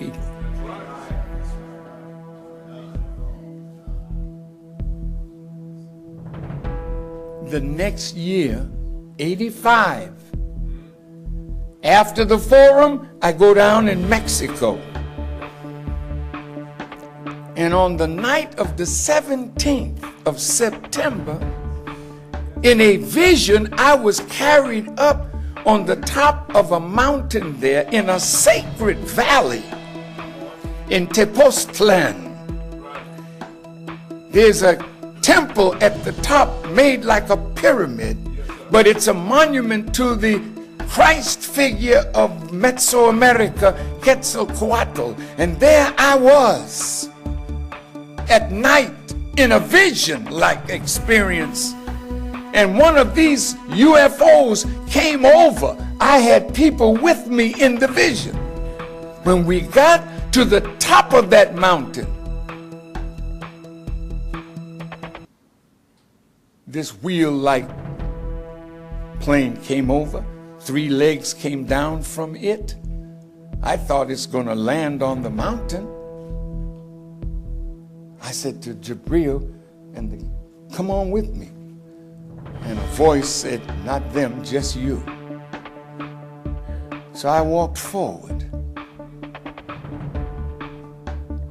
people. The next year, 85, after the forum, I go down in Mexico. And on the night of the 17th of September, in a vision, I was carried up on the top of a mountain there in a sacred valley in Tepoztlan. There's a temple at the top made like a pyramid, but it's a monument to the Christ figure of Mesoamerica, Quetzalcoatl. And there I was at night in a vision-like experience. And one of these UFOs came over. I had people with me in the vision. When we got to the top of that mountain, this wheel-like plane came over. 3 legs came down from it. I thought it's going to land on the mountain. I said to Jabril, come on with me. And a voice said, not them, just you. So I walked forward.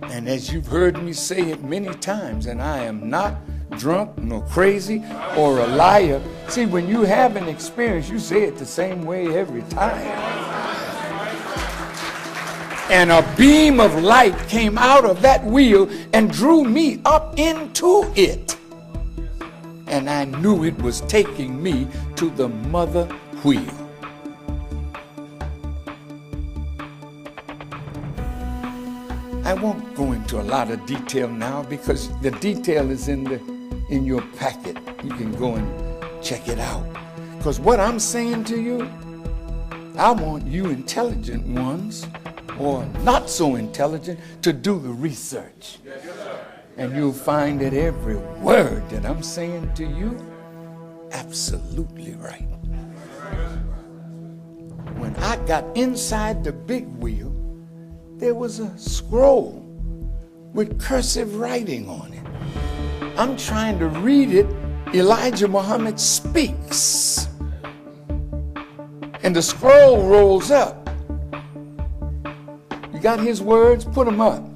And as you've heard me say it many times, and I am not drunk, nor crazy, or a liar. See, when you have an experience, you say it the same way every time. And a beam of light came out of that wheel and drew me up into it. And I knew it was taking me to the mother wheel. I won't go into a lot of detail now because the detail is in your packet. You can go and check it out. Because what I'm saying to you, I want you intelligent ones, or not so intelligent, to do the research. And you'll find that every word that I'm saying to you, absolutely right. When I got inside the big wheel, there was a scroll with cursive writing on it. I'm trying to read it. Elijah Muhammad speaks. And the scroll rolls up. You got his words? Put them up.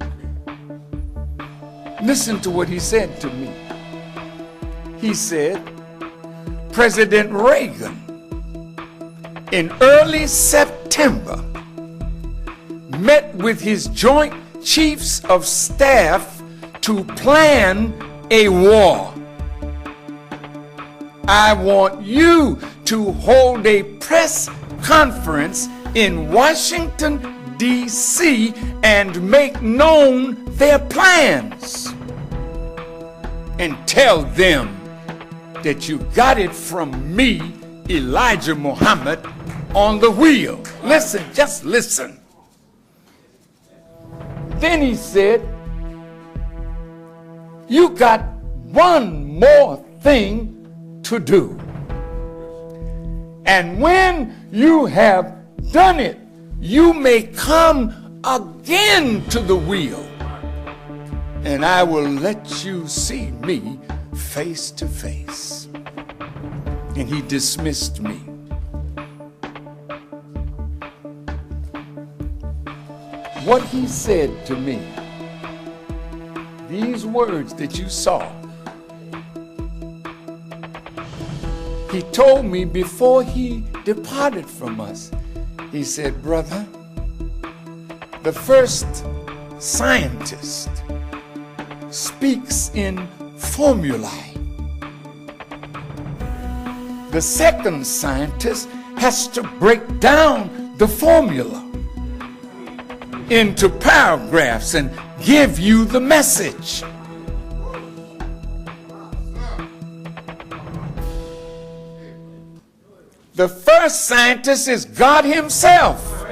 Listen to what he said to me. He said, President Reagan, in early September, met with his Joint Chiefs of Staff to plan a war. I want you to hold a press conference in Washington, D.C. and make known their plans. And tell them that you got it from me, Elijah Muhammad, on the wheel. Listen, just listen. Then he said, you got one more thing to do. And when you have done it, you may come again to the wheel, and I will let you see me face to face. And he dismissed me. What he said to me, these words that you saw, he told me before he departed from us. He said, brother, the first scientist speaks in formulae. The second scientist has to break down the formula into paragraphs and give you the message. The first scientist is God himself.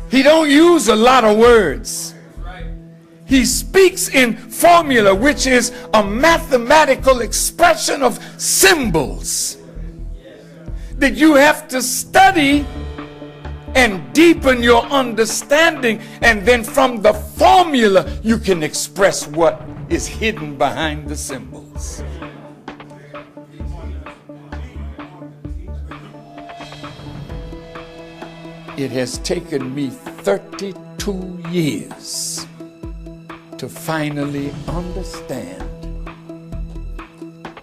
He don't use a lot of words. He speaks in formula, which is a mathematical expression of symbols that you have to study and deepen your understanding, and then from the formula you can express what is hidden behind the symbols. It has taken me 32 years to finally understand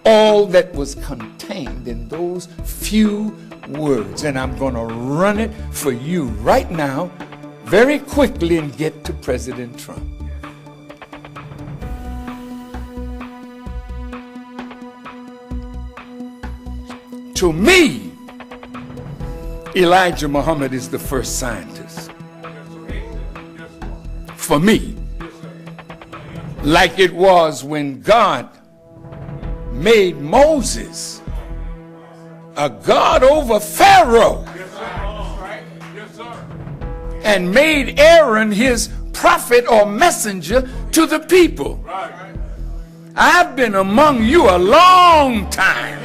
all that was contained in those few words. And I'm going to run it for you right now, very quickly, and get to President Trump. To me, Elijah Muhammad is the first scientist. For me, like it was when God made Moses a god over Pharaoh and made Aaron his prophet or messenger to the people. I've been among you a long time.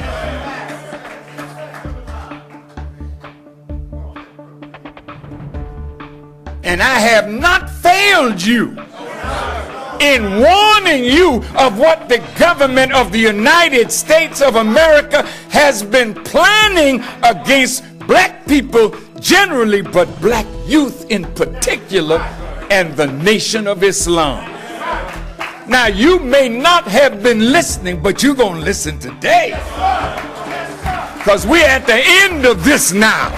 And I have not failed you in warning you of what the government of the United States of America has been planning against black people generally, but black youth in particular, and the Nation of Islam. Now, you may not have been listening, but you're going to listen today, because we're at the end of this now.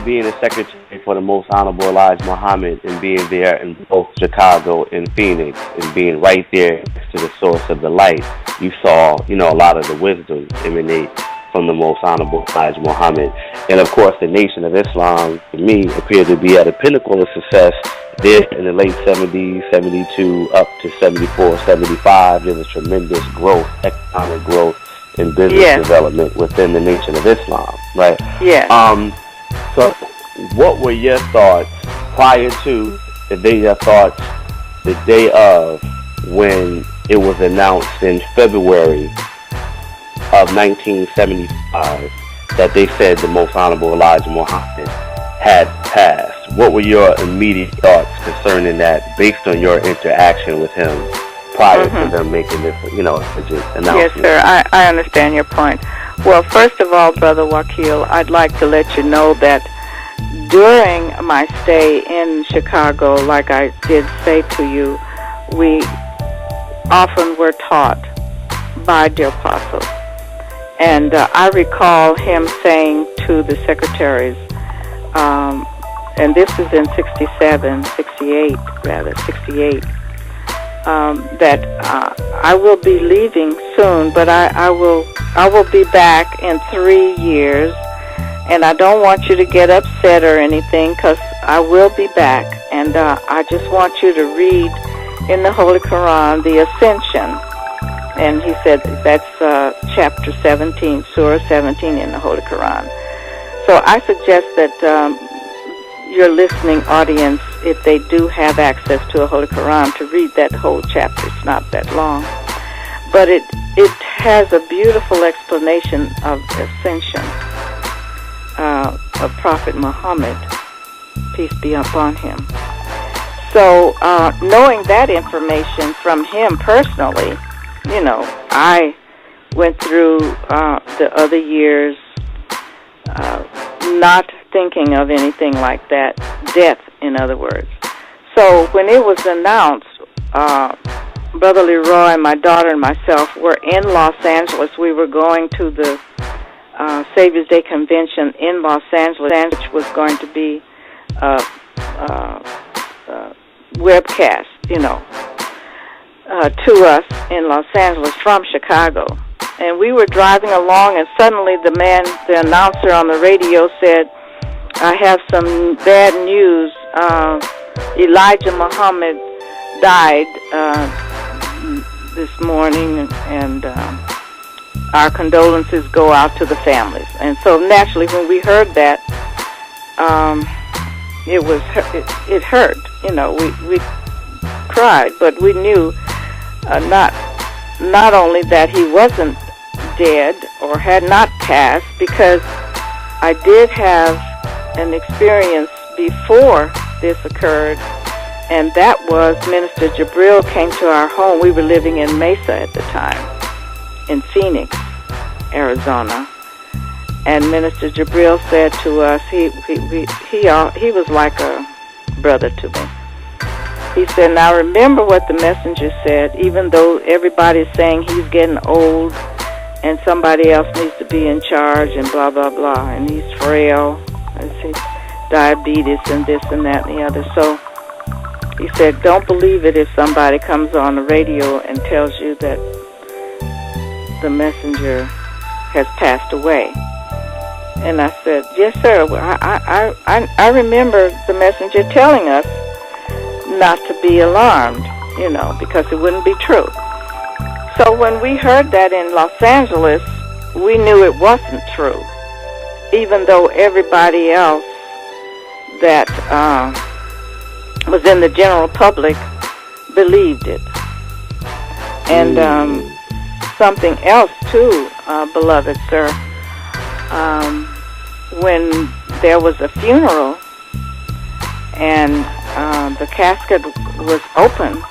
Being a secretary for the Most Honorable Elijah Muhammad and being there in both Chicago and Phoenix and being right there next to the source of the light, you saw, a lot of the wisdom emanate from the Most Honorable Elijah Muhammad. And of course, the Nation of Islam, to me, appeared to be at a pinnacle of success there in the late 70s, 72, up to 74, 75. There was tremendous growth, economic growth, and business development within the Nation of Islam, right? Yeah. So what were your thoughts prior to the day of when it was announced in February of 1975 that they said the Most Honorable Elijah Muhammad had passed? What were your immediate thoughts concerning that based on your interaction with him prior to them making this, announcement? Yes, sir. I understand your point. Well, first of all, Brother Wakil, I'd like to let you know that during my stay in Chicago, like I did say to you, we often were taught by the apostle. And I recall him saying to the secretaries, and this is in 68, that I will be leaving soon, but I will be back in 3 years, and I don't want you to get upset or anything, because I will be back, and I just want you to read in the Holy Quran the Ascension. And he said that's chapter 17, Surah 17 in the Holy Quran. So I suggest that your listening audience, if they do have access to a Holy Quran, to read that whole chapter. It's not that long. But it has a beautiful explanation of ascension of Prophet Muhammad, peace be upon him. So knowing that information from him personally, I went through the other years not thinking of anything like that, death, in other words. So when it was announced, Brother Leroy and my daughter and myself were in Los Angeles. We were going to the Savior's Day Convention in Los Angeles, which was going to be a webcast, to us in Los Angeles from Chicago. And we were driving along, and suddenly the announcer on the radio said, I have some bad news. Elijah Muhammad died this morning, and our condolences go out to the families. And so naturally, when we heard that, it hurt. You know, we cried, but we knew not only that he wasn't dead or had not passed, because I did have an experience before this occurred, and that was Minister Jabril came to our home. We were living in Mesa at the time, in Phoenix, Arizona. And Minister Jabril said to us, he was like a brother to me. He said, now remember what the messenger said, even though everybody's saying he's getting old and somebody else needs to be in charge and blah, blah, blah, and he's frail, diabetes and this and that and the other. So he said, don't believe it if somebody comes on the radio and tells you that the messenger has passed away. And I said, yes, sir. I remember the messenger telling us not to be alarmed, you know, because it wouldn't be true. So when we heard that in Los Angeles, we knew it wasn't true, even though everybody else that was in the general public believed it. And something else, too, beloved sir, when there was a funeral and the casket was open,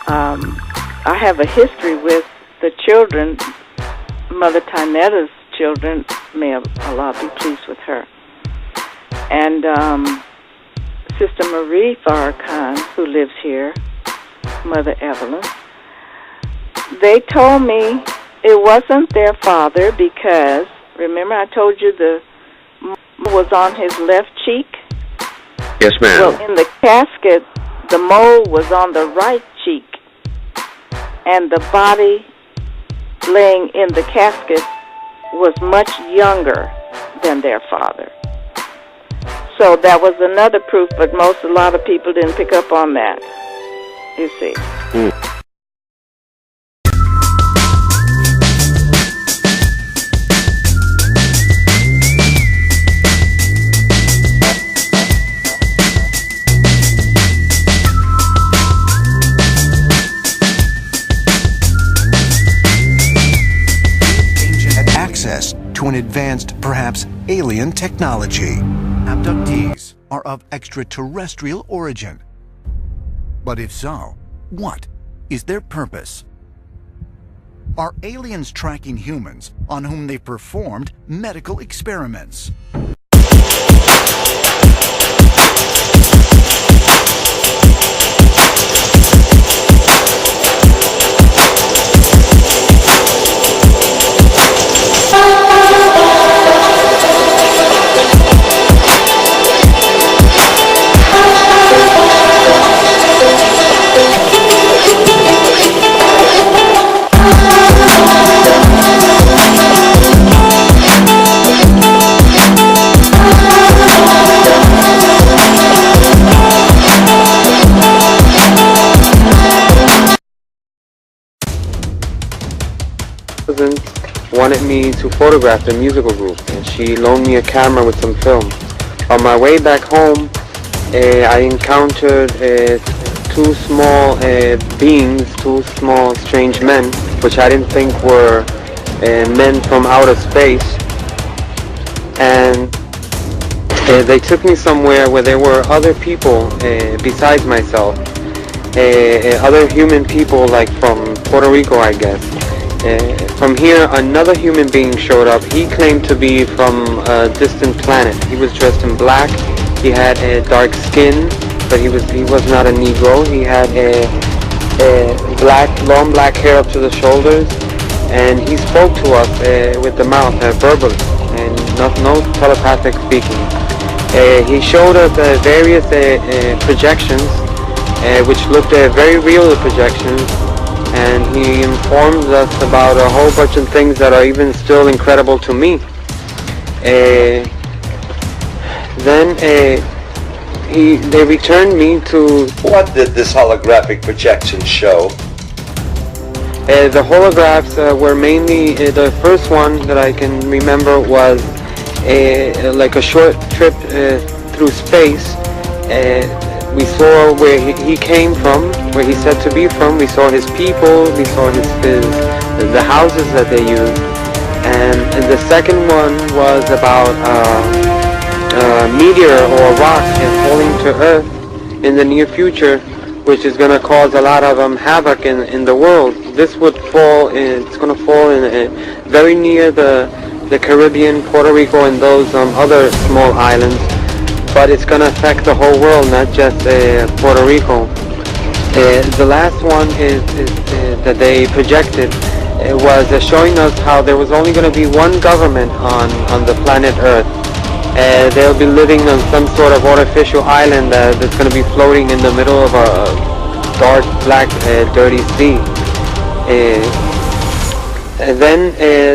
I have a history with the children, Mother Tynetta's children, may Allah be pleased with her, and Sister Marie Farrakhan, who lives here, Mother Evelyn. They told me it wasn't their father because, remember I told you the mole was on his left cheek? Yes, ma'am. Well, in the casket, the mole was on the right cheek, and the body laying in the casket was much younger than their father. So that was another proof, but a lot of people didn't pick up on that, you see. Access to an advanced, perhaps alien technology. Abductees are of extraterrestrial origin. But if so, what is their purpose? Are aliens tracking humans on whom they've performed medical experiments? Wanted me to photograph the musical group, and she loaned me a camera with some film. On my way back home, I encountered two small beings, two small strange men, which I didn't think were men from outer space. And they took me somewhere where there were other people besides myself, other human people, like from Puerto Rico, I guess. From here, another human being showed up. He claimed to be from a distant planet. He was dressed in black. He had a dark skin, but he was not a Negro. He had a long black hair up to the shoulders, and he spoke to us with the mouth, verbally, and no telepathic speaking. He showed us various projections, which looked very real projections. And he informed us about a whole bunch of things that are even still incredible to me. Then they returned me to... What did this holographic projection show? The holographs were mainly, the first one that I can remember was like a short trip through space. We saw where he came from, where he's said to be from. We saw his people, we saw the houses that they used. And the second one was about a meteor or a rock falling to Earth in the near future, which is going to cause a lot of havoc in the world. This would fall, it's going to fall in very near the Caribbean, Puerto Rico, and those other small islands. But it's going to affect the whole world, not just Puerto Rico. The last one is that they projected. It was showing us how there was only going to be one government on the planet Earth. They'll be living on some sort of artificial island that's going to be floating in the middle of a dark, black, dirty sea. And then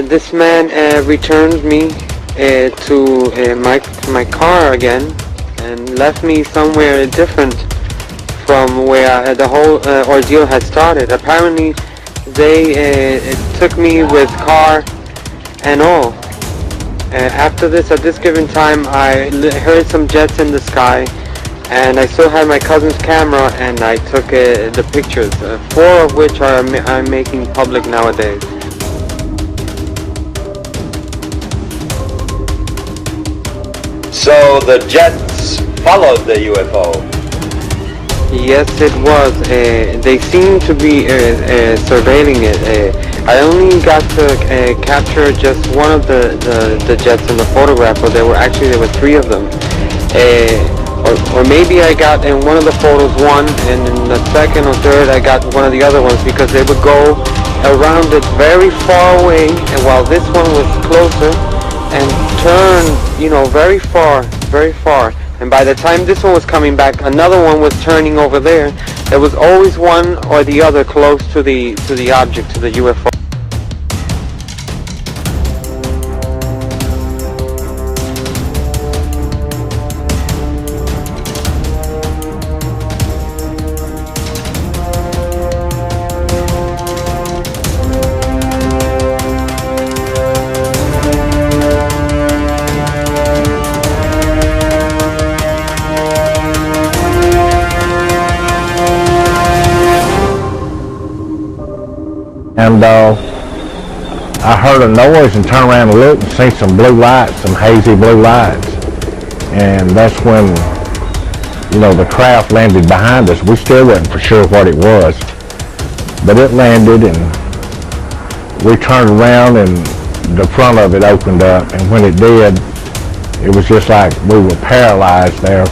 this man returned me to my car again and left me somewhere different from where the whole ordeal had started. Apparently, they took me with car and all. After this, at this given time, I heard some jets in the sky, and I still had my cousin's camera, and I took the pictures, 4 of which I'm making public nowadays. So the jets followed the UFO? Yes, it was. They seemed to be surveilling it. I only got to capture just one of the jets in the photograph, but there were 3 of them. Or maybe I got in one of the photos one, and in the second or third I got one of the other ones, because they would go around it very far away, and while this one was closer, and turn, very far, very far. And by the time this one was coming back, another one was turning over there. There was always one or the other close to the object, to the UFO. And I heard a noise and turned around and looked and seen some blue lights, some hazy blue lights. And that's when, the craft landed behind us. We still wasn't for sure what it was. But it landed, and we turned around and the front of it opened up. And when it did, it was just like we were paralyzed there.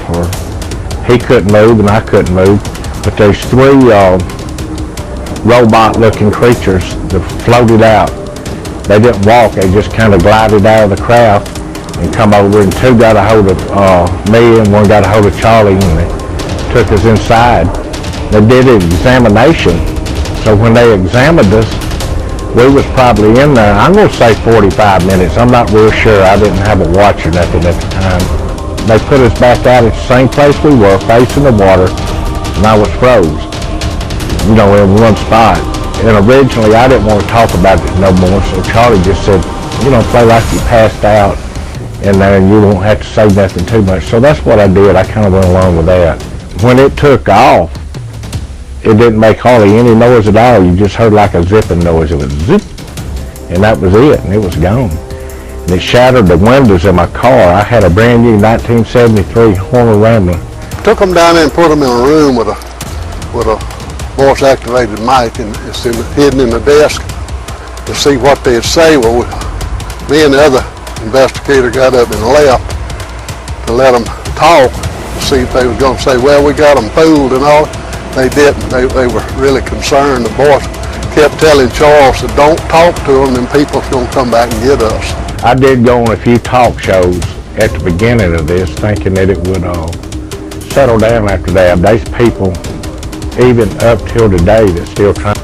He couldn't move and I couldn't move. But there's 3 robot-looking creatures that floated out. They didn't walk, they just kind of glided out of the craft and come over, and 2 got a hold of me and 1 got a hold of Charlie, and they took us inside. They did an examination, so when they examined us, we was probably in there, I'm going to say 45 minutes, I'm not real sure, I didn't have a watch or nothing at the time. They put us back out at the same place we were, facing the water, and I was froze. In one spot. And originally I didn't want to talk about it no more, so Charlie just said, play like you passed out in there and you won't have to say nothing too much. So that's what I did. I kind of went along with that. When it took off, it didn't make hardly any noise at all. You just heard like a zipping noise. It was zip, and that was it, and it was gone. And it shattered the windows in my car. I had a brand new 1973 Horner Rambler. Took them down there and put them in a room with a voice-activated mic, and it's hidden in the desk to see what they'd say. Well, me and the other investigator got up and left to let them talk, to see if they was going to say, well, we got them fooled and all. They didn't. They were really concerned. The boss kept telling Charles that don't talk to them, and people's going to come back and get us. I did go on a few talk shows at the beginning of this, thinking that it would settle down after that. There's people even up till today that's still trying.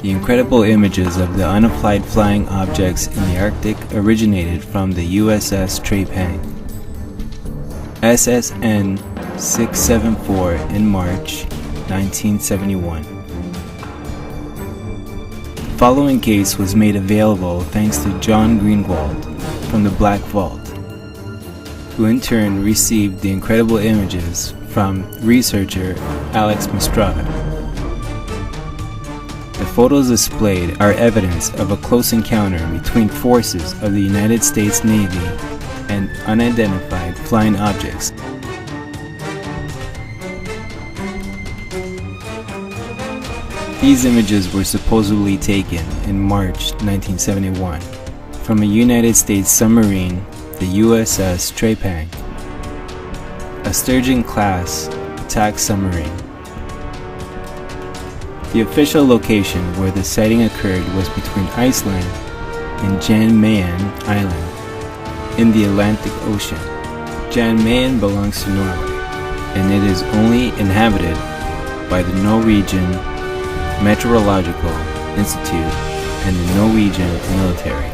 The incredible images of the unapplied flying objects in the Arctic originated from the USS Trepang, SSN 674 in March 1971. The following case was made available thanks to John Greenwald from the Black Vault, who in turn received the incredible images from researcher Alex Mistrada. The photos displayed are evidence of a close encounter between forces of the United States Navy and unidentified flying objects. These images were supposedly taken in March 1971 from a United States submarine, the USS Trepang, a Sturgeon-class attack submarine. The official location where the sighting occurred was between Iceland and Jan Mayen Island in the Atlantic Ocean. Jan Mayen belongs to Norway, and it is only inhabited by the Norwegian Meteorological Institute and the Norwegian military.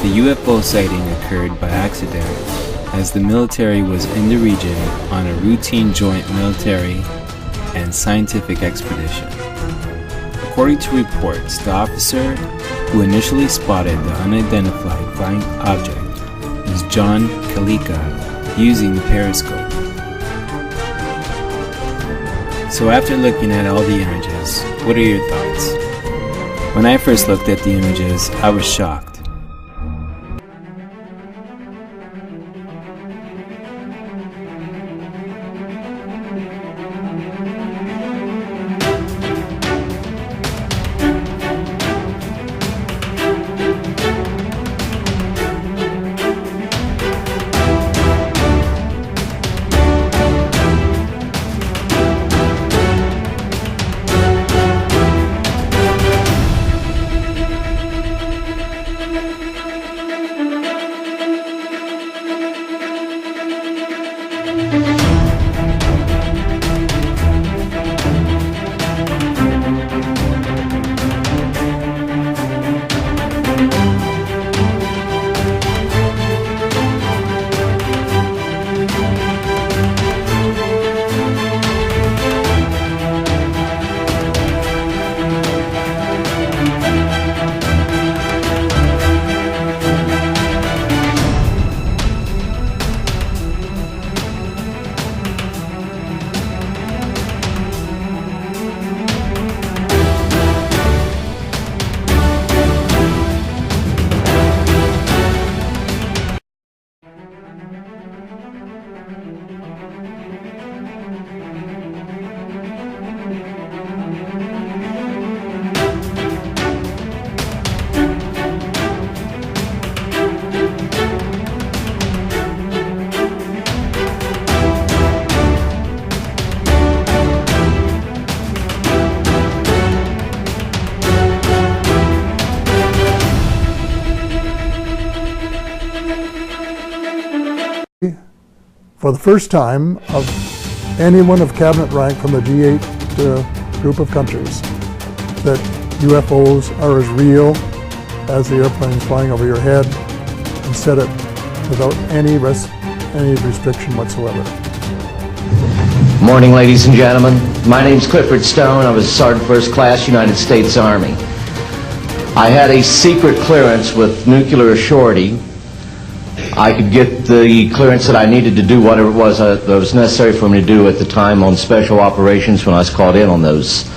The UFO sighting occurred by accident as the military was in the region on a routine joint military and scientific expedition. According to reports, the officer who initially spotted the unidentified flying object was John Kalika using the periscope. So after looking at all the images, what are your thoughts? When I first looked at the images, I was shocked. For the first time of anyone of cabinet rank from the G8 group of countries, that UFOs are as real as the airplanes flying over your head, and said it without any restriction whatsoever. Morning, ladies and gentlemen. My name's Clifford Stone. I was a Sergeant First Class, United States Army. I had a secret clearance with nuclear surety. I could get the clearance that I needed to do whatever it was that was necessary for me to do at the time on special operations when I was called in on those.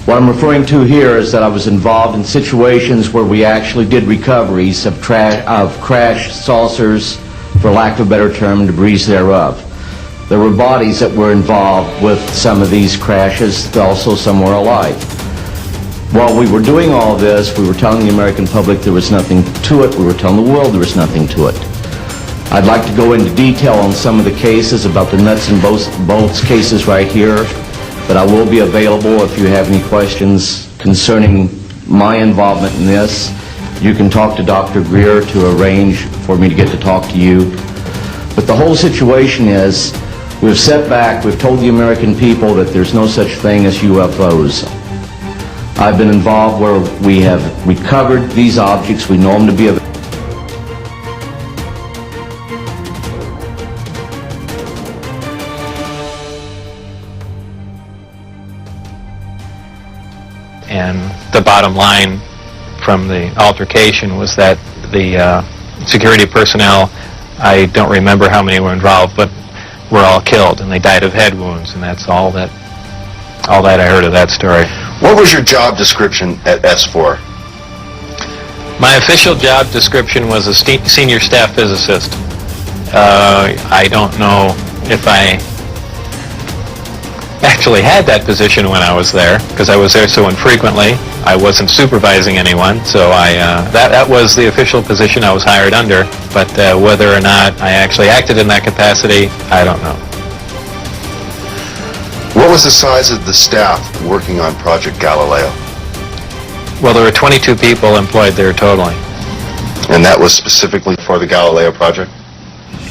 What I'm referring to here is that I was involved in situations where we actually did recoveries of crashed saucers, for lack of a better term, and debris thereof. There were bodies that were involved with some of these crashes, also some were alive. While we were doing all this, we were telling the American public there was nothing to it. We were telling the world there was nothing to it. I'd like to go into detail on some of the cases, about the nuts and bolts cases right here, but I will be available if you have any questions concerning my involvement in this. You can talk to Dr. Greer to arrange for me to get to talk to you. But the whole situation is, we've set back, we've told the American people that there's no such thing as UFOs. I've been involved where we have recovered these objects. We know them to be of And the bottom line from the altercation was that the security personnel, I don't remember how many were involved, but were all killed, and they died of head wounds, and that's all that I heard of that story. What was your job description at S4? My official job description was a senior staff physicist. I don't know if I actually had that position when I was there, because I was there so infrequently. I wasn't supervising anyone, so that was the official position I was hired under, but whether or not I actually acted in that capacity, I don't know. What was the size of the staff working on Project Galileo? Well, there were 22 people employed there totally. And that was specifically for the Galileo project?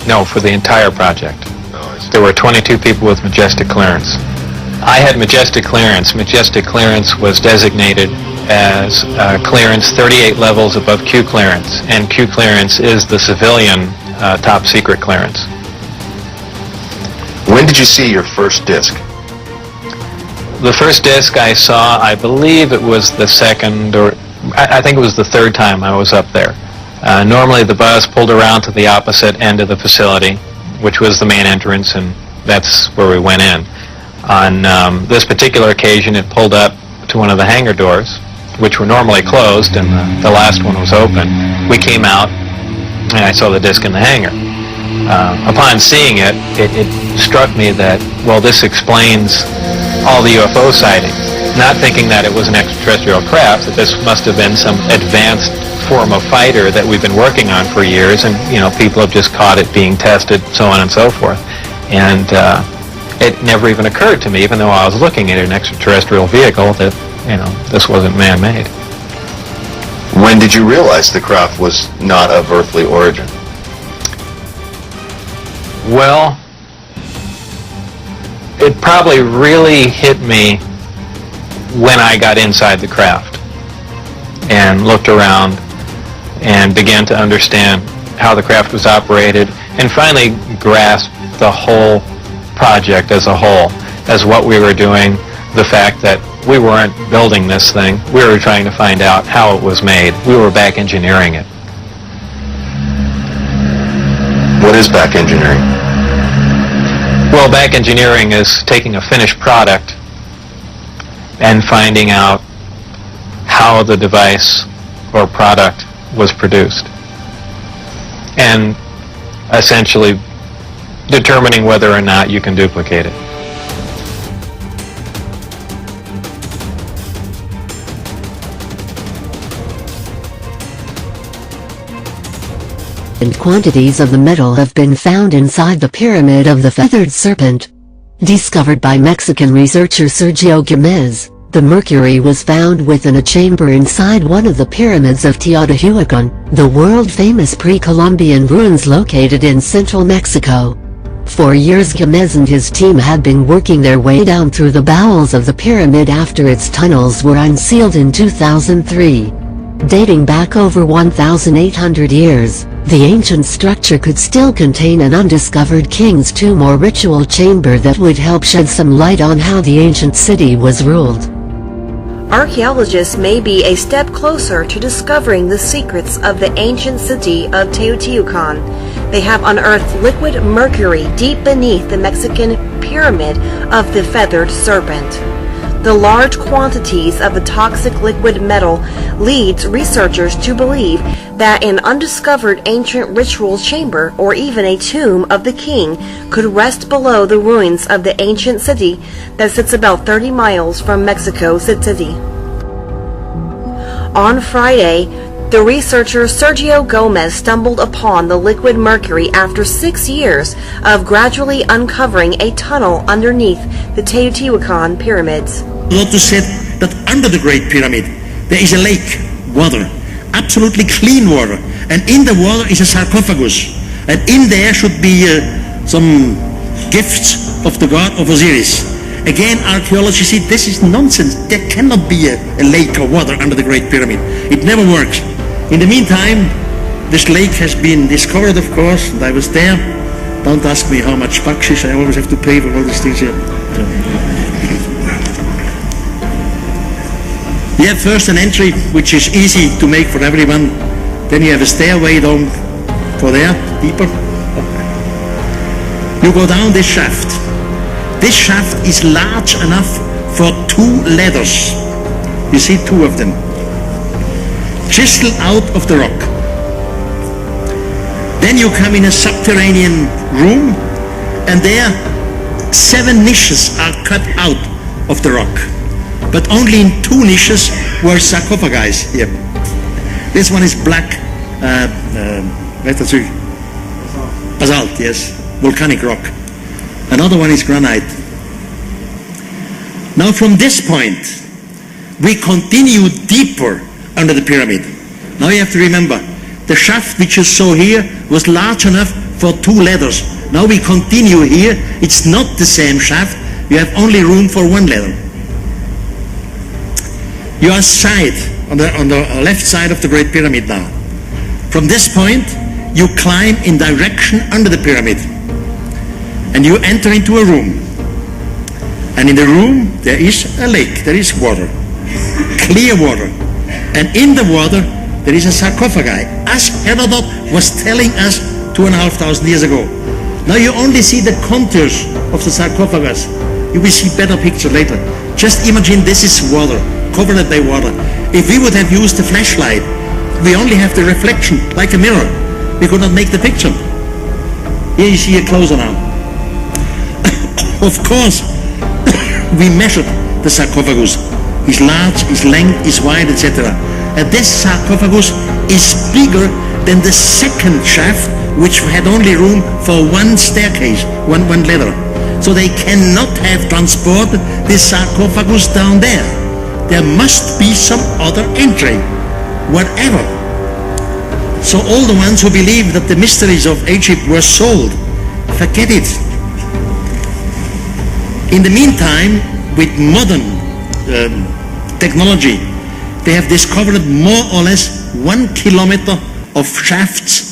No, for the entire project. Oh, I see. There were 22 people with Majestic clearance. I had Majestic clearance. Majestic clearance was designated as clearance 38 levels above Q clearance, and Q clearance is the civilian top secret clearance. When did you see your first disc? The first disc I saw, I believe it was the second, or I think it was the third time I was up there. Normally the bus pulled around to the opposite end of the facility, which was the main entrance, and that's where we went in. On this particular occasion, it pulled up to one of the hangar doors, which were normally closed, and the last one was open. We came out, and I saw the disc in the hangar. Upon seeing it, it struck me that, well, this explains all the UFO sightings. Not thinking that it was an extraterrestrial craft, that this must have been some advanced form of fighter that we've been working on for years, and, you know, people have just caught it being tested, so on and so forth. And it never even occurred to me, even though I was looking at an extraterrestrial vehicle, that, you know, this wasn't man-made. When did you realize the craft was not of earthly origin? Well, it probably really hit me when I got inside the craft and looked around and began to understand how the craft was operated, and finally grasped the whole project as a whole, as what we were doing, the fact that we weren't building this thing, we were trying to find out how it was made. We were back engineering it. What is back engineering? Well, back engineering is taking a finished product and finding out how the device or product was produced, and essentially determining whether or not you can duplicate it. And quantities of the metal have been found inside the Pyramid of the Feathered Serpent. Discovered by Mexican researcher Sergio Gómez, the mercury was found within a chamber inside one of the pyramids of Teotihuacan, the world-famous pre-Columbian ruins located in central Mexico. For years Gómez and his team had been working their way down through the bowels of the pyramid after its tunnels were unsealed in 2003. Dating back over 1,800 years, the ancient structure could still contain an undiscovered king's tomb or ritual chamber that would help shed some light on how the ancient city was ruled. Archaeologists may be a step closer to discovering the secrets of the ancient city of Teotihuacan. They have unearthed liquid mercury deep beneath the Mexican pyramid of the Feathered Serpent. The large quantities of a toxic liquid metal leads researchers to believe that an undiscovered ancient ritual chamber or even a tomb of the king could rest below the ruins of the ancient city that sits about 30 miles from Mexico City. On Friday, the researcher Sergio Gómez stumbled upon the liquid mercury after 6 years of gradually uncovering a tunnel underneath the Teotihuacan pyramids. Lotus said that under the Great Pyramid there is a lake, water, absolutely clean water, and in the water is a sarcophagus, and in there should be some gifts of the god of Osiris. Again, archaeology see this is nonsense. There cannot be a lake of water under the Great Pyramid. It never works. In the meantime, this lake has been discovered, of course, and I was there. Don't ask me how much bakshish I always have to pay for all these things here. You have first an entry which is easy to make for everyone. Then you have a stairway down for there, deeper. You go down this shaft. This shaft is large enough for 2 ladders. You see 2 of them. Chiseled out of the rock. Then you come in a subterranean room, and there 7 niches are cut out of the rock. But only in 2 niches were sarcophagi here. This one is black basalt, yes, volcanic rock. Another one is granite. Now from this point, we continue deeper under the pyramid. Now you have to remember, the shaft which you saw here was large enough for 2 ladders. Now we continue here. It's not the same shaft. You have only room for 1 ladder. You are on the left side of the Great Pyramid now. From this point, you climb in direction under the pyramid. And you enter into a room. And in the room, there is a lake, there is water, clear water. And in the water, there is a sarcophagi, as Herodot was telling us 2,500 years ago. Now you only see the contours of the sarcophagus. You will see better picture later. Just imagine this is water, covered by water. If we would have used a flashlight, we only have the reflection, like a mirror. We could not make the picture. Here you see it closer now. Of course, we measured the sarcophagus. His large, his length, his wide, etc. And this sarcophagus is bigger than the second shaft, which had only room for 1 staircase, one ladder. So they cannot have transported this sarcophagus down there. There must be some other entry, whatever. So all the ones who believe that the mysteries of Egypt were sold, forget it. In the meantime, with modern technology, they have discovered more or less 1 kilometer of shafts.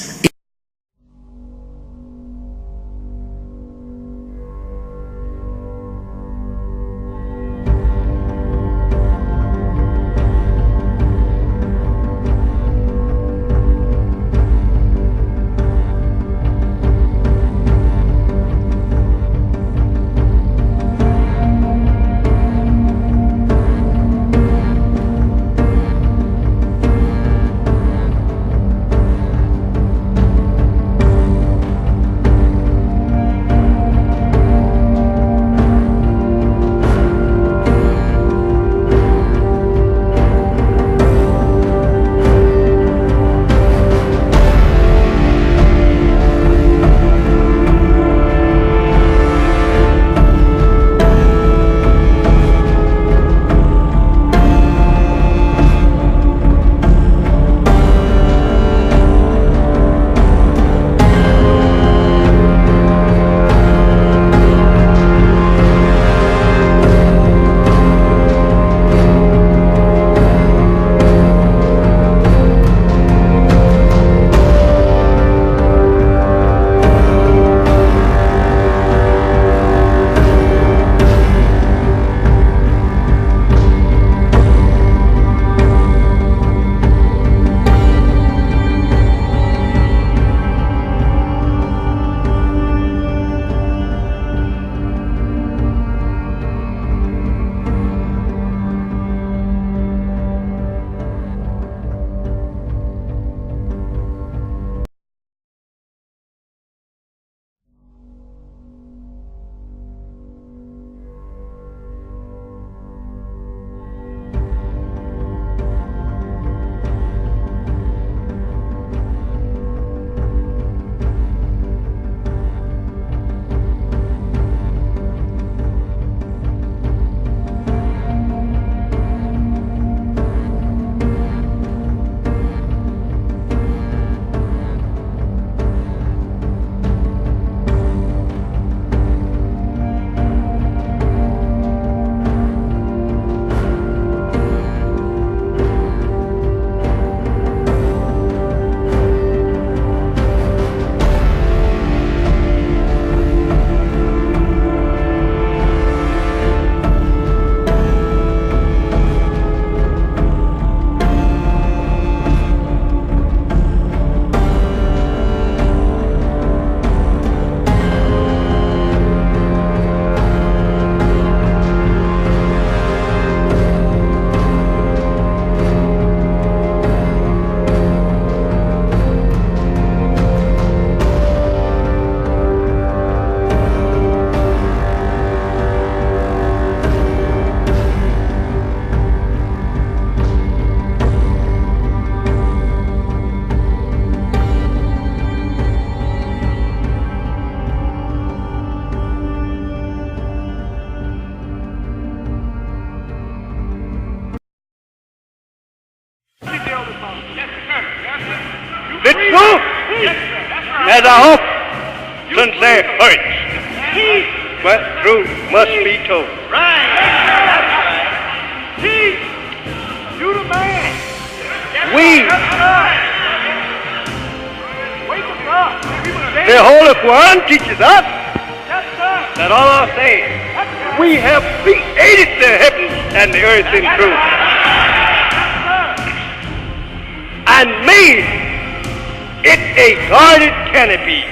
The truth, as I hope, sincere hurts, but truth must be told. Right. You the man. The Holy Quran teaches us that Allah says, we have created the heavens and the earth in truth, and made it a guarded canopy.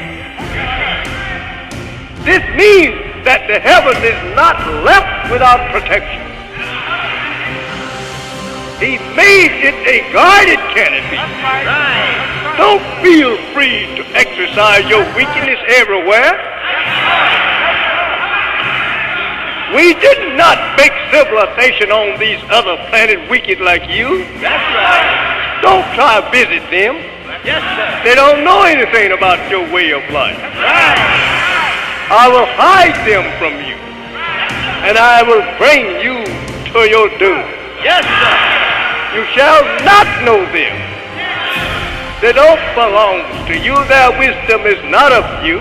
This means that the heaven is not left without protection. He made it a guarded canopy. Don't feel free to exercise your wickedness everywhere. We did not make civilization on these other planets wicked like you. That's right. Don't try to visit them. Yes, sir. They don't know anything about your way of life. Right. I will hide them from you, and I will bring you to your doom. Yes, sir. You shall not know them. They don't belong to you. Their wisdom is not of you.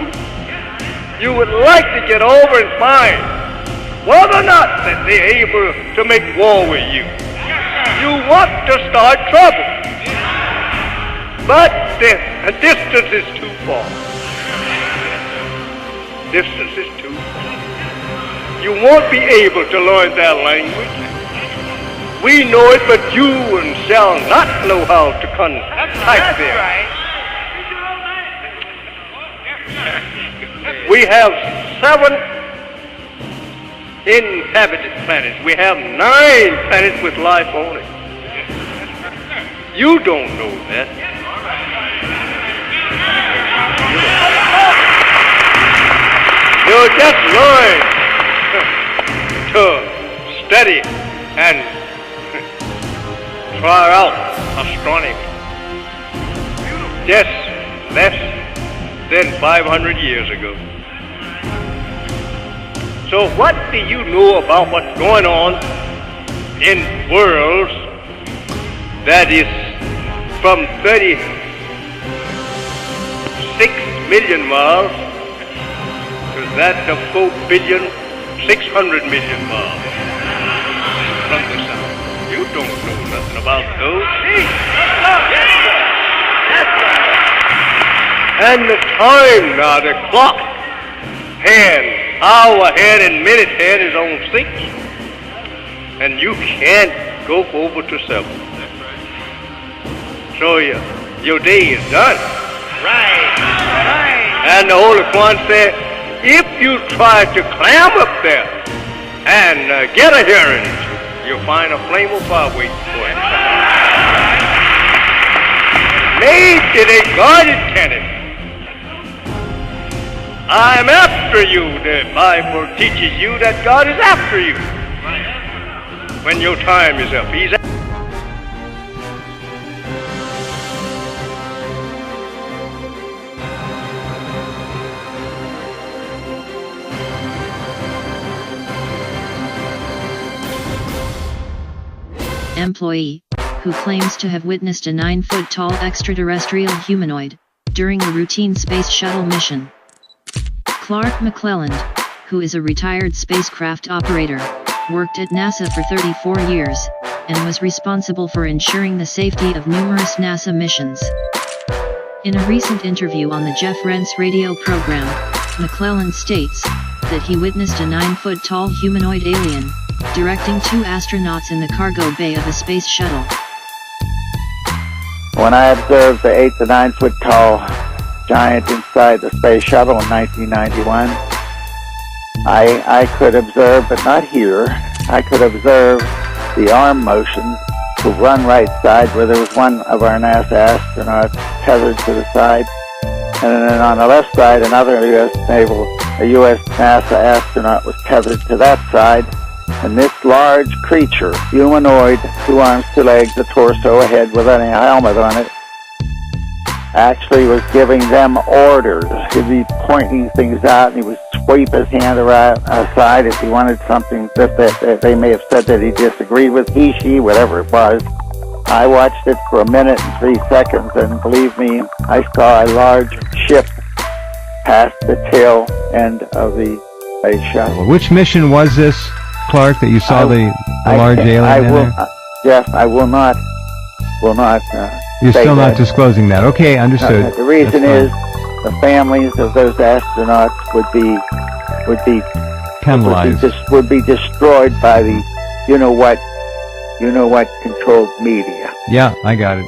You would like to get over and find whether or not that they're able to make war with you. You want to start trouble, but the distance is too far. Distance is too far. You won't be able to learn their language. We know it, but you shall not know how to contact them. We have 7 inhabited planets. We have 9 planets with life on it. You don't know that. You just learn to study and try out astronomy. Just less than 500 years ago. So what do you know about what's going on in worlds that is from 36 million miles to that of 4,600,000,000 miles from the sun? You don't know nothing about those. And the time now, the clock hand, hour hand and minute hand is on 6. And you can't go over to 7. So your day is done. Right. And the Holy Quran said, if you try to climb up there and get a hearing, you'll find a flame of fire waiting for you. Made it a guarded canopy. I'm after you. The Bible teaches you that God is after you. When your time is up, He's after you. Employee, who claims to have witnessed a 9-foot-tall extraterrestrial humanoid during a routine space shuttle mission. Clark McClelland, who is a retired spacecraft operator, worked at NASA for 34 years, and was responsible for ensuring the safety of numerous NASA missions. In a recent interview on the Jeff Rense radio program, McClelland states that he witnessed a 9-foot-tall humanoid alien directing 2 astronauts in the cargo bay of a space shuttle. When I observed the 8 to 9 foot tall giant inside the space shuttle in 1991, I could observe, but not hear, I could observe the arm motions to run right side where there was one of our NASA astronauts tethered to the side, and then on the left side another a U.S. NASA astronaut was tethered to that side. And this large creature, humanoid, 2 arms, 2 legs, a torso, a head with a helmet on it, actually was giving them orders. He'd be pointing things out, and he would sweep his hand around aside if he wanted something that they may have said that he disagreed with, he, she, whatever it was. I watched it for 1 minute and 3 seconds, and believe me, I saw a large ship pass the tail end of the space shuttle. Which mission was this, Clark, that you saw the large alien in there? Jeff, I will not. You're still not that. Disclosing that. Okay, understood. The reason is the families of those astronauts would be penalized. Would be destroyed by the you know what controlled media. Yeah, I got it.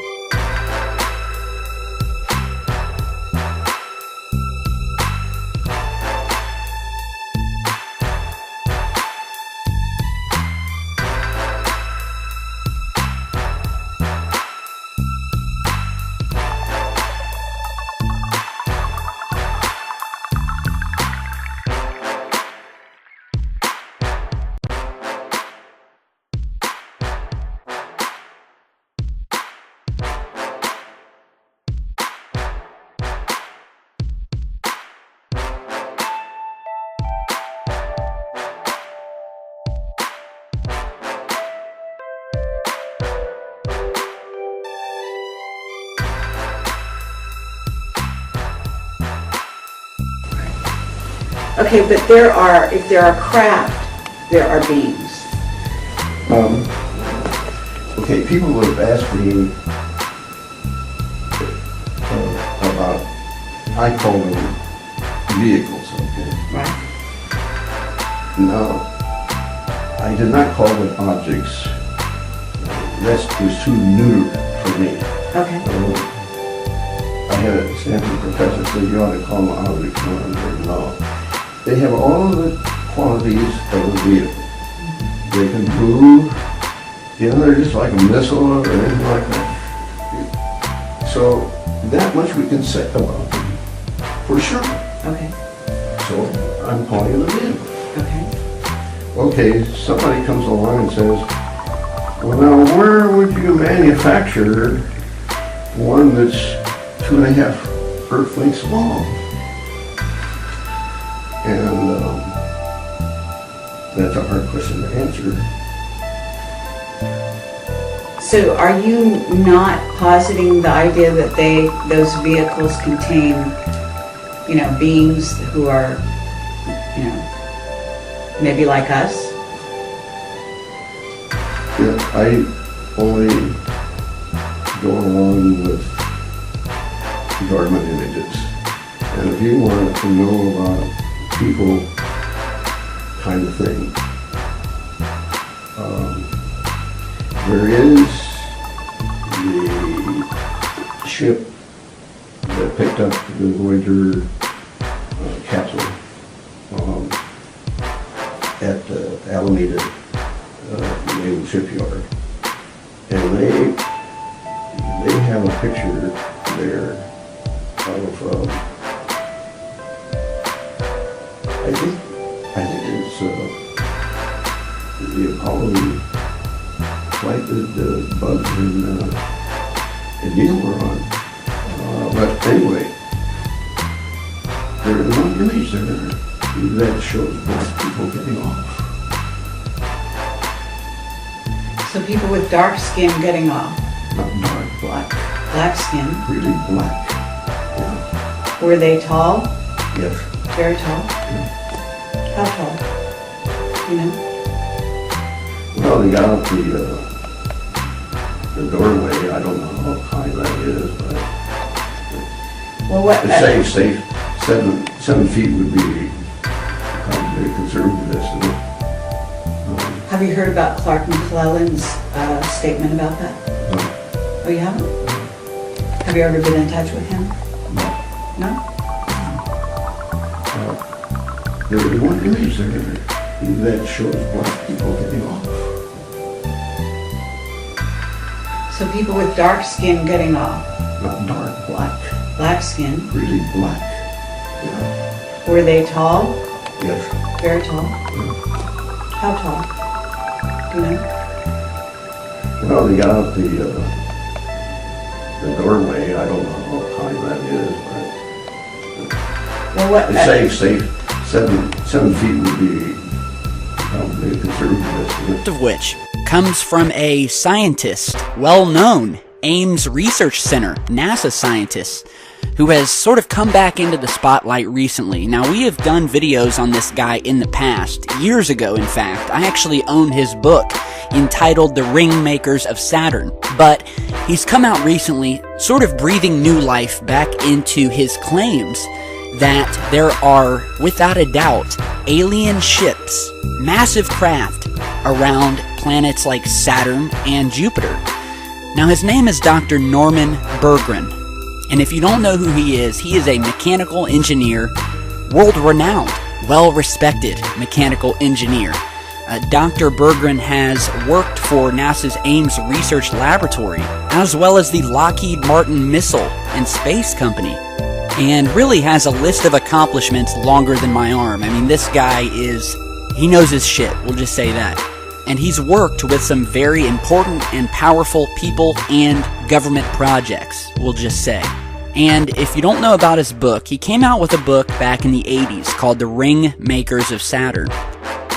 Okay, but if there are craft, there are beings. Okay, people have asked me about, I call them vehicles, okay? Right. Now, I did not call them objects. That was too neuter for me. Okay. I had a Stanford professor say you ought to call them objects. No. They have all of the qualities of a vehicle. They can move. They're just like a missile or anything like that. So that much we can say about them, for sure. Okay. So I'm calling it a vehicle. Okay. Okay, somebody comes along and says, well now where would you manufacture one that's 2.5 Earth lengths long? And that's a hard question to answer. So are you not positing the idea that those vehicles contain, beings who are, maybe like us? Yeah, I only go along with government images. And if you want to know about people kind of thing, there is the ship that picked up the Voyager capsule at Alameda Naval Shipyard, and they have a picture there of I think it's the Apollo flight that Buzz and Neil were on. But anyway, there is one image there that shows black people getting off. So people with dark skin getting off. Not dark, black. Black skin. Really black. Yeah. Were they tall? Yes. Very tall? Yeah. How tall? You know? Well, they got up the doorway. I don't know how high that is, but say 7 feet would be probably a conservative estimate. Have you heard about Clark McClellan's statement about that? No. Oh, you haven't? Have you ever been in touch with him? No? There is one image there that shows black people getting off. So people with dark skin getting off. Not dark, black. Black skin. Really black. Yeah. Were they tall? Yes. Very tall? Yeah. How tall? Do you know? Well, they got out the doorway. I don't know how high that is, but well, what? Say 7 feet would be probably a conservative estimate. Of which comes from a scientist, well-known, Ames Research Center, NASA scientist, who has sort of come back into the spotlight recently. Now, we have done videos on this guy in the past, years ago in fact. I actually own his book entitled The Ring Makers of Saturn, but he's come out recently sort of breathing new life back into his claims that there are, without a doubt, alien ships, massive craft around planets like Saturn and Jupiter. Now, his name is Dr. Norman Berggren. And if you don't know who he is a mechanical engineer, world-renowned, well-respected mechanical engineer. Dr. Berggren has worked for NASA's Ames Research Laboratory, as well as the Lockheed Martin Missile and Space Company, and really has a list of accomplishments longer than my arm. I mean, this guy he knows his shit, we'll just say that. And he's worked with some very important and powerful people and government projects, we'll just say. And if you don't know about his book, he came out with a book back in the 80s called The Ring Makers of Saturn.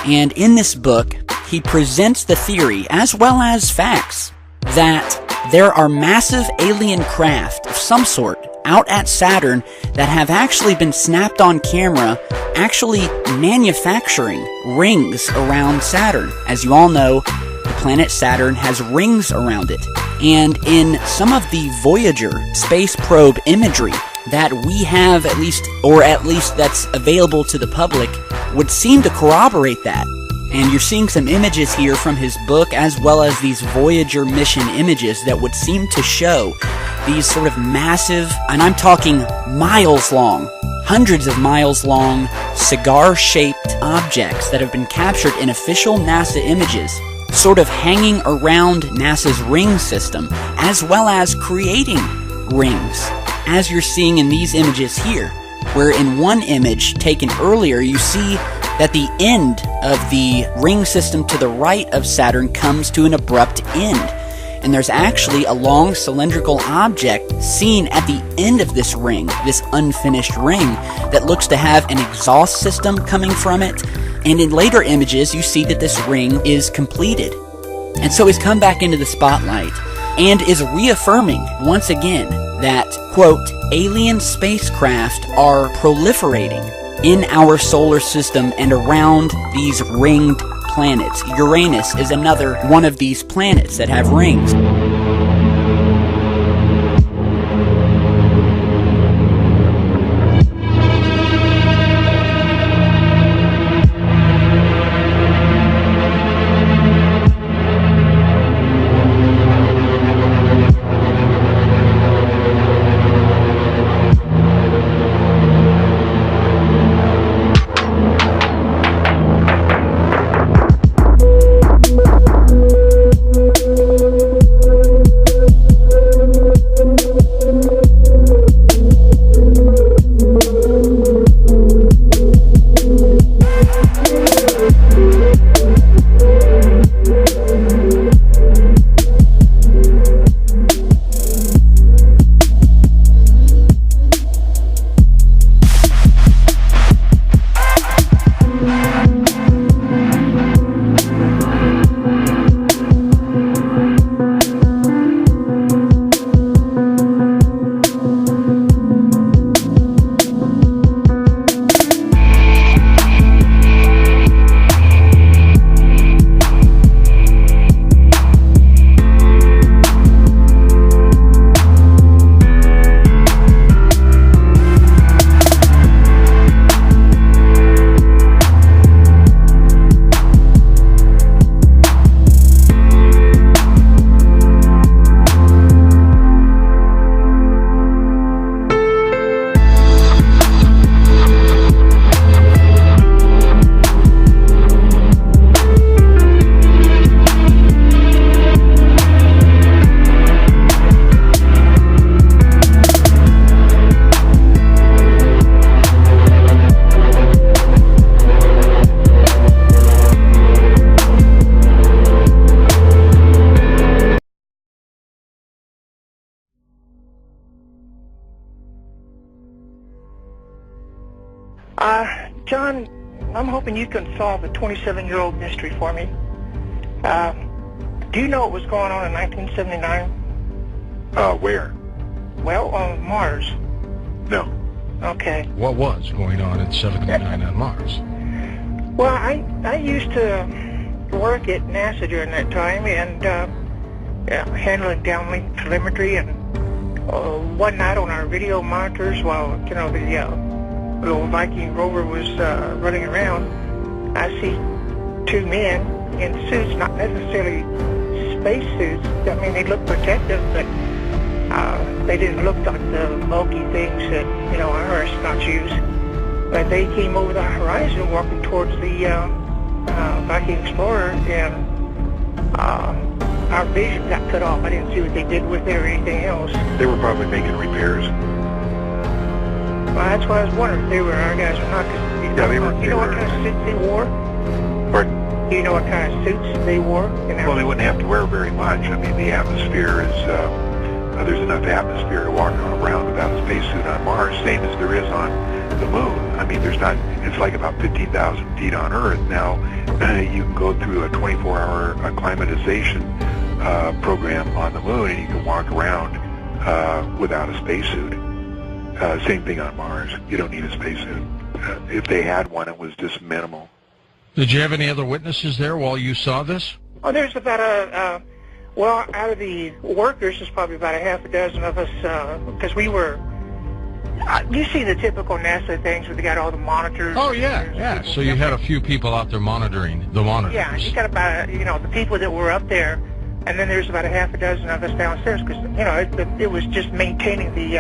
And in this book, he presents the theory, as well as facts, that there are massive alien craft of some sort out at Saturn that have actually been snapped on camera actually manufacturing rings around Saturn. As you all know, the planet Saturn has rings around it. And in some of the Voyager space probe imagery that we have at least that's available to the public, would seem to corroborate that. And you're seeing some images here from his book, as well as these Voyager mission images that would seem to show these sort of massive, and I'm talking miles long, hundreds of miles long, cigar-shaped objects that have been captured in official NASA images, sort of hanging around NASA's ring system, as well as creating rings, as you're seeing in these images here, where in one image taken earlier, you see that the end of the ring system to the right of Saturn comes to an abrupt end. And there's actually a long cylindrical object seen at the end of this ring, this unfinished ring, that looks to have an exhaust system coming from it. And in later images, you see that this ring is completed. And so he's come back into the spotlight and is reaffirming once again that, quote, alien spacecraft are proliferating in our solar system and around these ringed planets. Uranus is another one of these planets that have rings. John, I'm hoping you can solve a 27-year-old mystery for me. Do you know what was going on in 1979? Where? Well, on Mars. No. Okay. What was going on in 79 on Mars? Well, I used to work at NASA during that time and handling downlink telemetry. And one night on our video monitors, while the little Viking rover was running around, I see two men in suits, not necessarily space suits. I mean, they look protective, but they didn't look like the bulky things that our astronauts use. But they came over the horizon, walking towards the Viking Explorer, and our vision got cut off. I didn't see what they did with it or anything else. They were probably making repairs. Well, that's why I was wondering if they were our guys or not. Yeah, they were. You know what kind of suits they wore? Pardon? Do you know what kind of suits they wore? Well, they wouldn't have to wear very much. I mean, the atmosphere is, there's enough atmosphere to walk around without a spacesuit on Mars, same as there is on the moon. I mean, there's not, it's like about 15,000 feet on Earth. Now, you can go through a 24-hour acclimatization program on the moon, and you can walk around without a spacesuit. Same thing on Mars. You don't need a spacesuit. If they had one, it was just minimal. Did you have any other witnesses there while you saw this? Oh, there's about out of the workers, there's probably about a half a dozen of us, because we were, you see the typical NASA things where they got all the monitors. Oh, yeah. So you had a few people out there monitoring the monitors. Yeah, you got about, the people that were up there, and then there's about a half a dozen of us downstairs, because, it was just maintaining the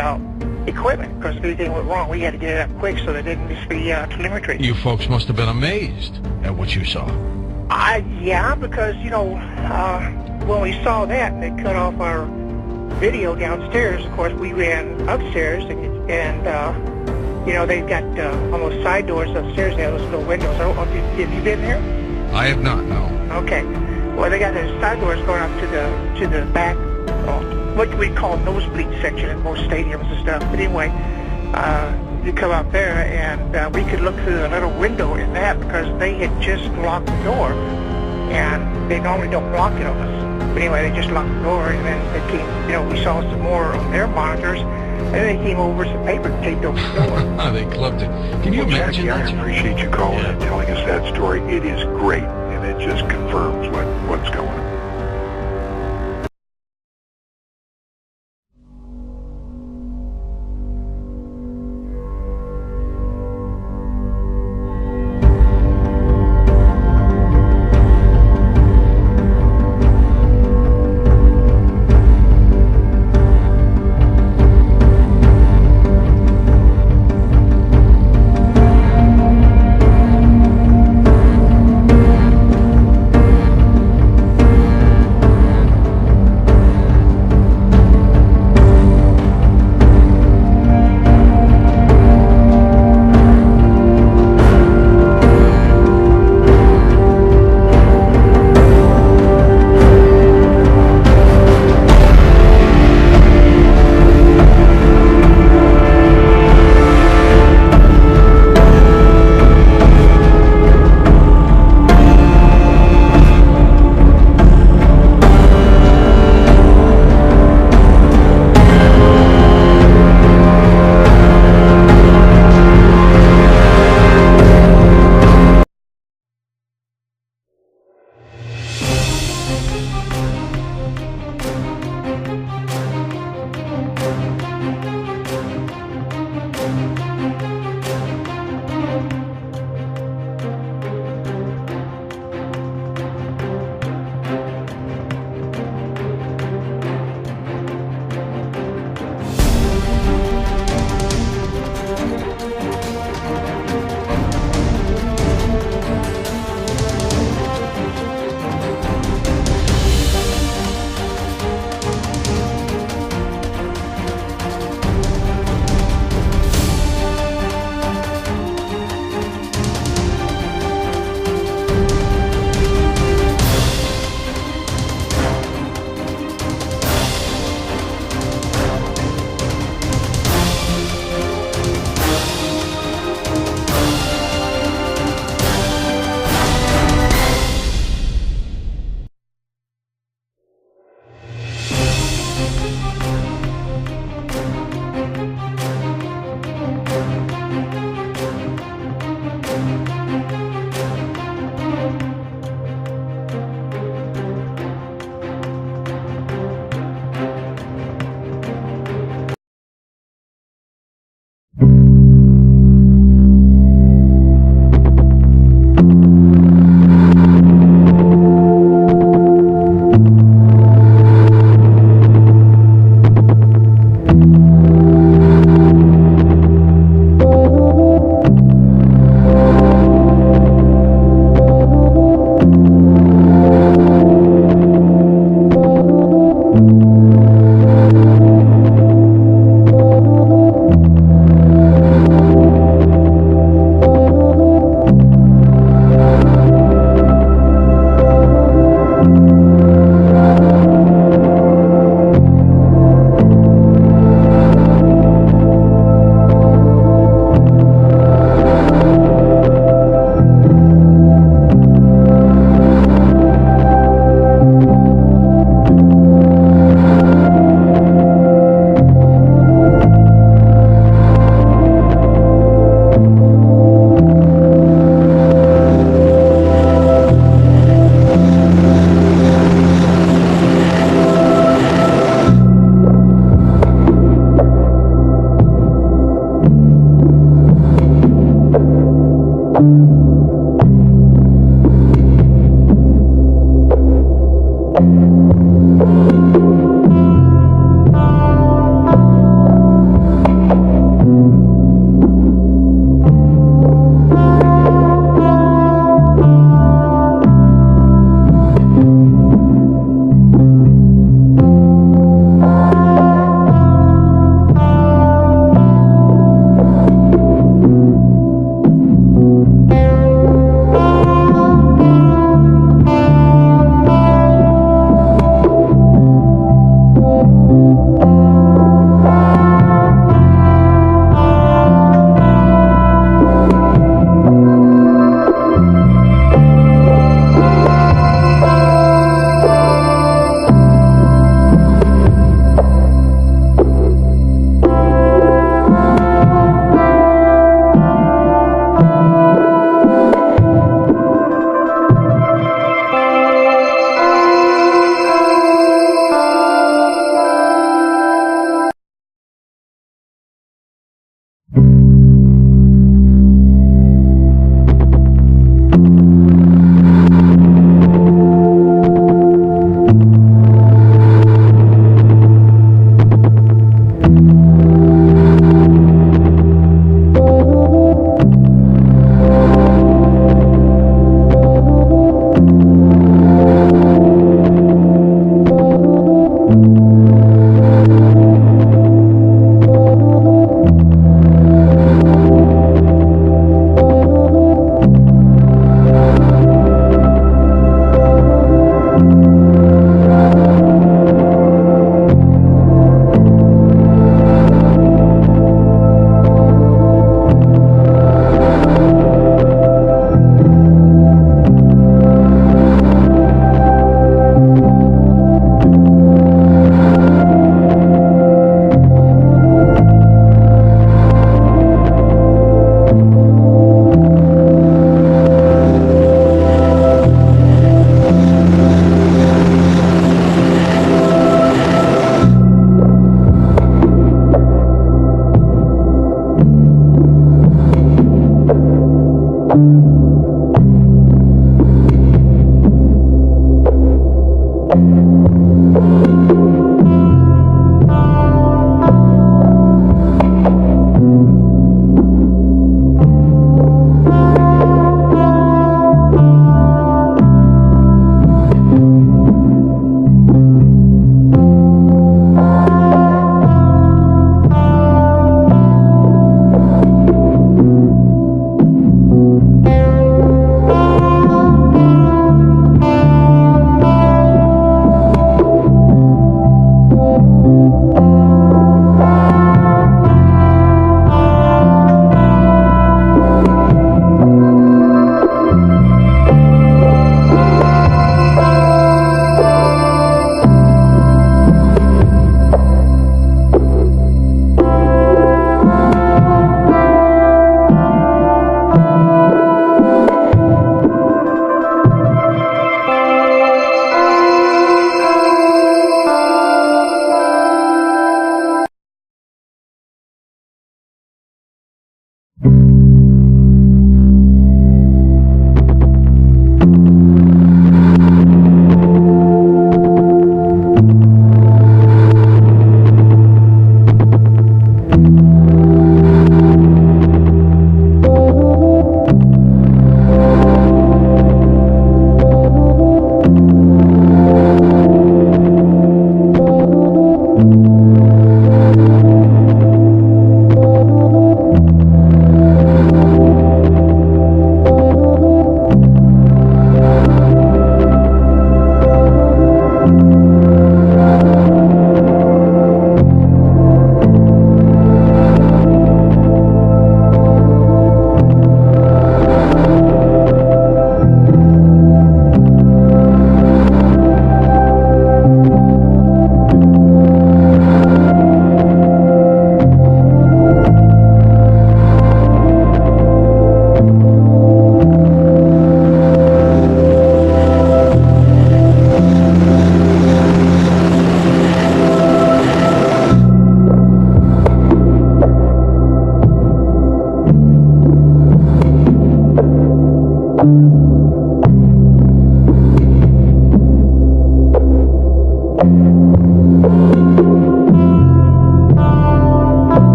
equipment, because if anything went wrong, we had to get it up quick so they didn't miss the telemetry. You folks must have been amazed at what you saw. Yeah, because, when we saw that and they cut off our video downstairs, of course, we ran upstairs and they've got almost side doors upstairs. They have those little windows. Have you been there? I have not, no. Okay. Well, they got those side doors going up to the back, what we call nosebleed section in most stadiums and stuff. But anyway, you come up there and we could look through the little window in that because they had just locked the door, and they normally don't lock it on us. But anyway, they just locked the door, and then they came, we saw some more on their monitors, and then they came over with some paper and taped over the door. They clubbed it. Can you imagine Jackie, that? I appreciate you calling and telling us that story. It is great, and it just confirms what's going on.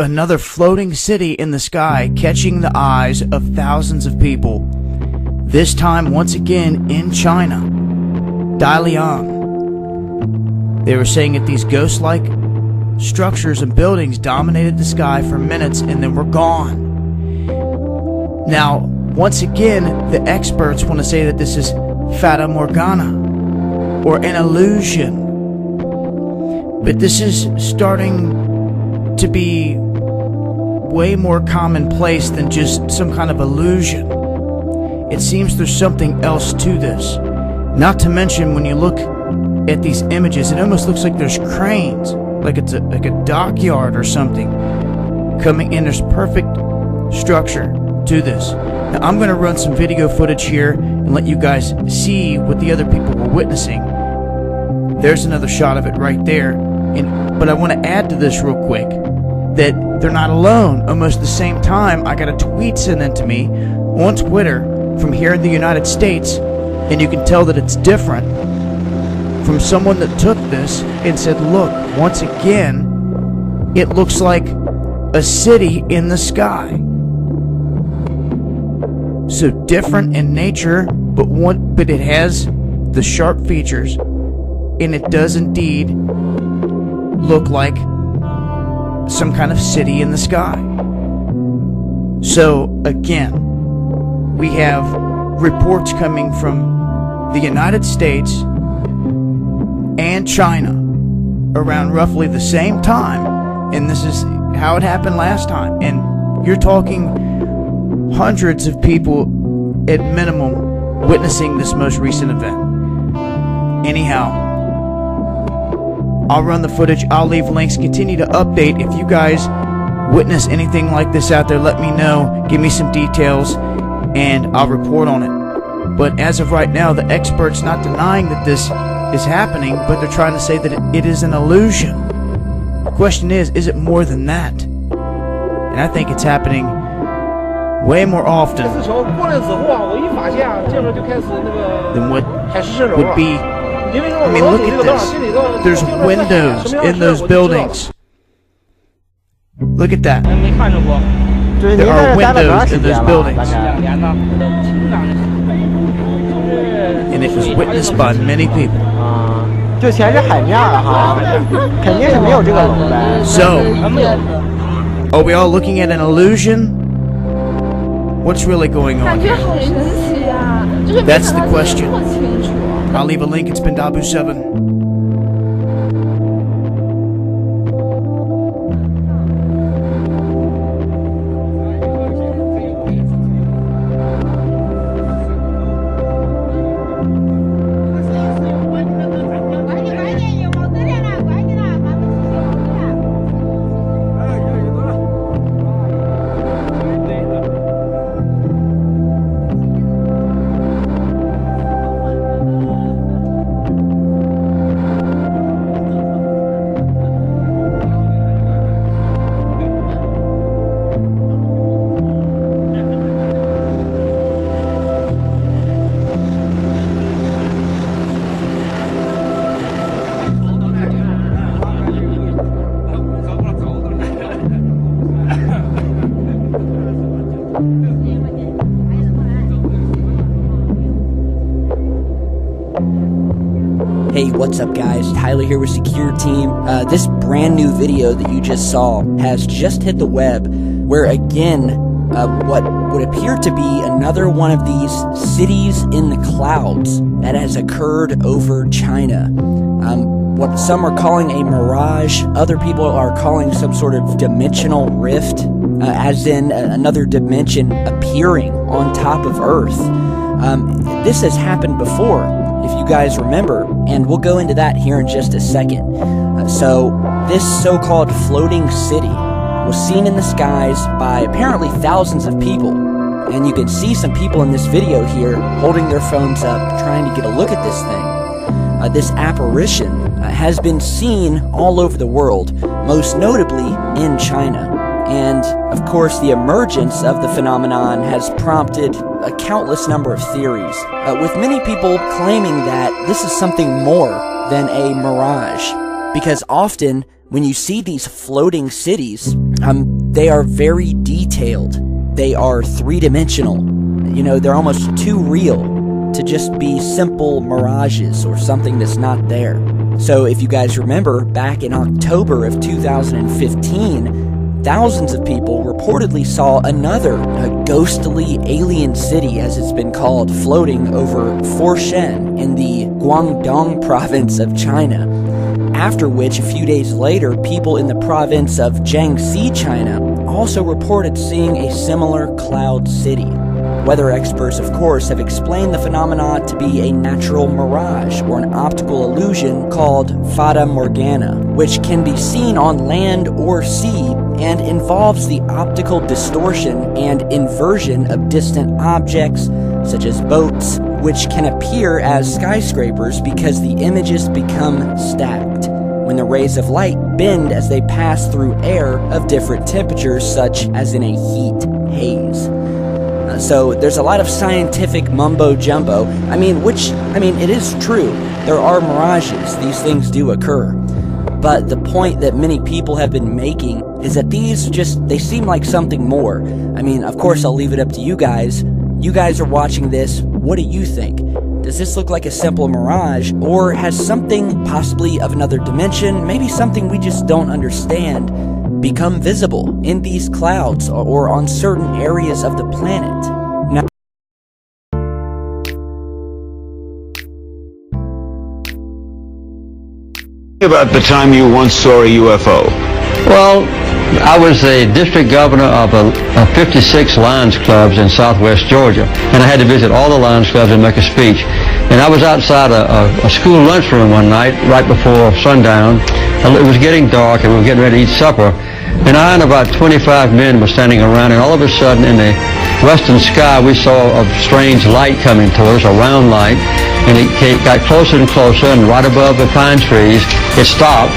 another floating city in the sky catching the eyes of thousands of people. This time once again in China, Dalian. They were saying that these ghost-like structures and buildings dominated the sky for minutes and then were gone. Now, once again, the experts want to say that this is Fata Morgana or an illusion. But this is starting to be way more commonplace than just some kind of illusion. It seems there's something else to this. Not to mention, when you look at these images, it almost looks like there's cranes, like it's like a dockyard or something coming in. There's perfect structure to this. Now I'm going to run some video footage here and let you guys see what the other people were witnessing. There's another shot of it right there. But I want to add to this real quick that they're not alone. Almost the same time, I got a tweet sent in to me on Twitter from here in the United States, and you can tell that it's different, from someone that took this and said, look, once again, it looks like a city in the sky. So different in nature, but it has the sharp features, and it does indeed look like some kind of city in the sky. So again, we have reports coming from the United States and China around roughly the same time, and this is how it happened last time. And you're talking hundreds of people at minimum witnessing this most recent event. Anyhow, I'll run the footage, I'll leave links, continue to update. If you guys witness anything like this out there, let me know, give me some details, and I'll report on it. But as of right now, the experts not denying that this is happening, but they're trying to say that it is an illusion. The question is it more than that? And I think it's happening way more often than what would be. I mean, look at this. There's windows in those buildings. Look at that. There are windows in those buildings. And it was witnessed by many people. So, are we all looking at an illusion? What's really going on here? That's the question. I'll leave a link. It's been Dabu7. Hey, what's up guys? Tyler here with Secure Team. This brand new video that you just saw has just hit the web, where again, what would appear to be another one of these cities in the clouds that has occurred over China. What some are calling a mirage, other people are calling some sort of dimensional rift, as in another dimension appearing on top of Earth. This has happened before, if you guys remember, and we'll go into that here in just a second. So this so-called floating city was seen in the skies by apparently thousands of people, and you can see some people in this video here holding their phones up trying to get a look at this thing. This apparition has been seen all over the world, most notably in China. And, of course, the emergence of the phenomenon has prompted a countless number of theories, with many people claiming that this is something more than a mirage, because often When you see these floating cities, they are very detailed. They are three-dimensional. You know, they're almost too real to just be simple mirages or something that's not there. So if you guys remember, back in October of 2015, thousands of people reportedly saw another ghostly alien city, as it's been called, floating over Foshan in the Guangdong province of China. After which, a few days later, people in the province of Jiangxi, China, also reported seeing a similar cloud city. Weather experts, of course, have explained the phenomena to be a natural mirage or an optical illusion called Fata Morgana, which can be seen on land or sea and involves the optical distortion and inversion of distant objects, such as boats, which can appear as skyscrapers because the images become stacked when the rays of light bend as they pass through air of different temperatures, such as in a heat haze. So there's a lot of scientific mumbo-jumbo. It is true. There are mirages. These things do occur. But the point that many people have been making is that they seem like something more. Of course, I'll leave it up to you guys. You guys are watching this. What do you think? Does this look like a simple mirage, or has something possibly of another dimension, maybe something we just don't understand, become visible in these clouds or on certain areas of the planet? Now, about the time you once saw a UFO. Well, I was a district governor of 56 Lions clubs in southwest Georgia, and I had to visit all the Lions clubs and make a speech. And I was outside a school lunchroom one night right before sundown. It was getting dark and we were getting ready to eat supper. And I and about 25 men were standing around, and all of a sudden in the western sky we saw a strange light coming towards us, a round light, and it got closer and closer, and right above the pine trees it stopped,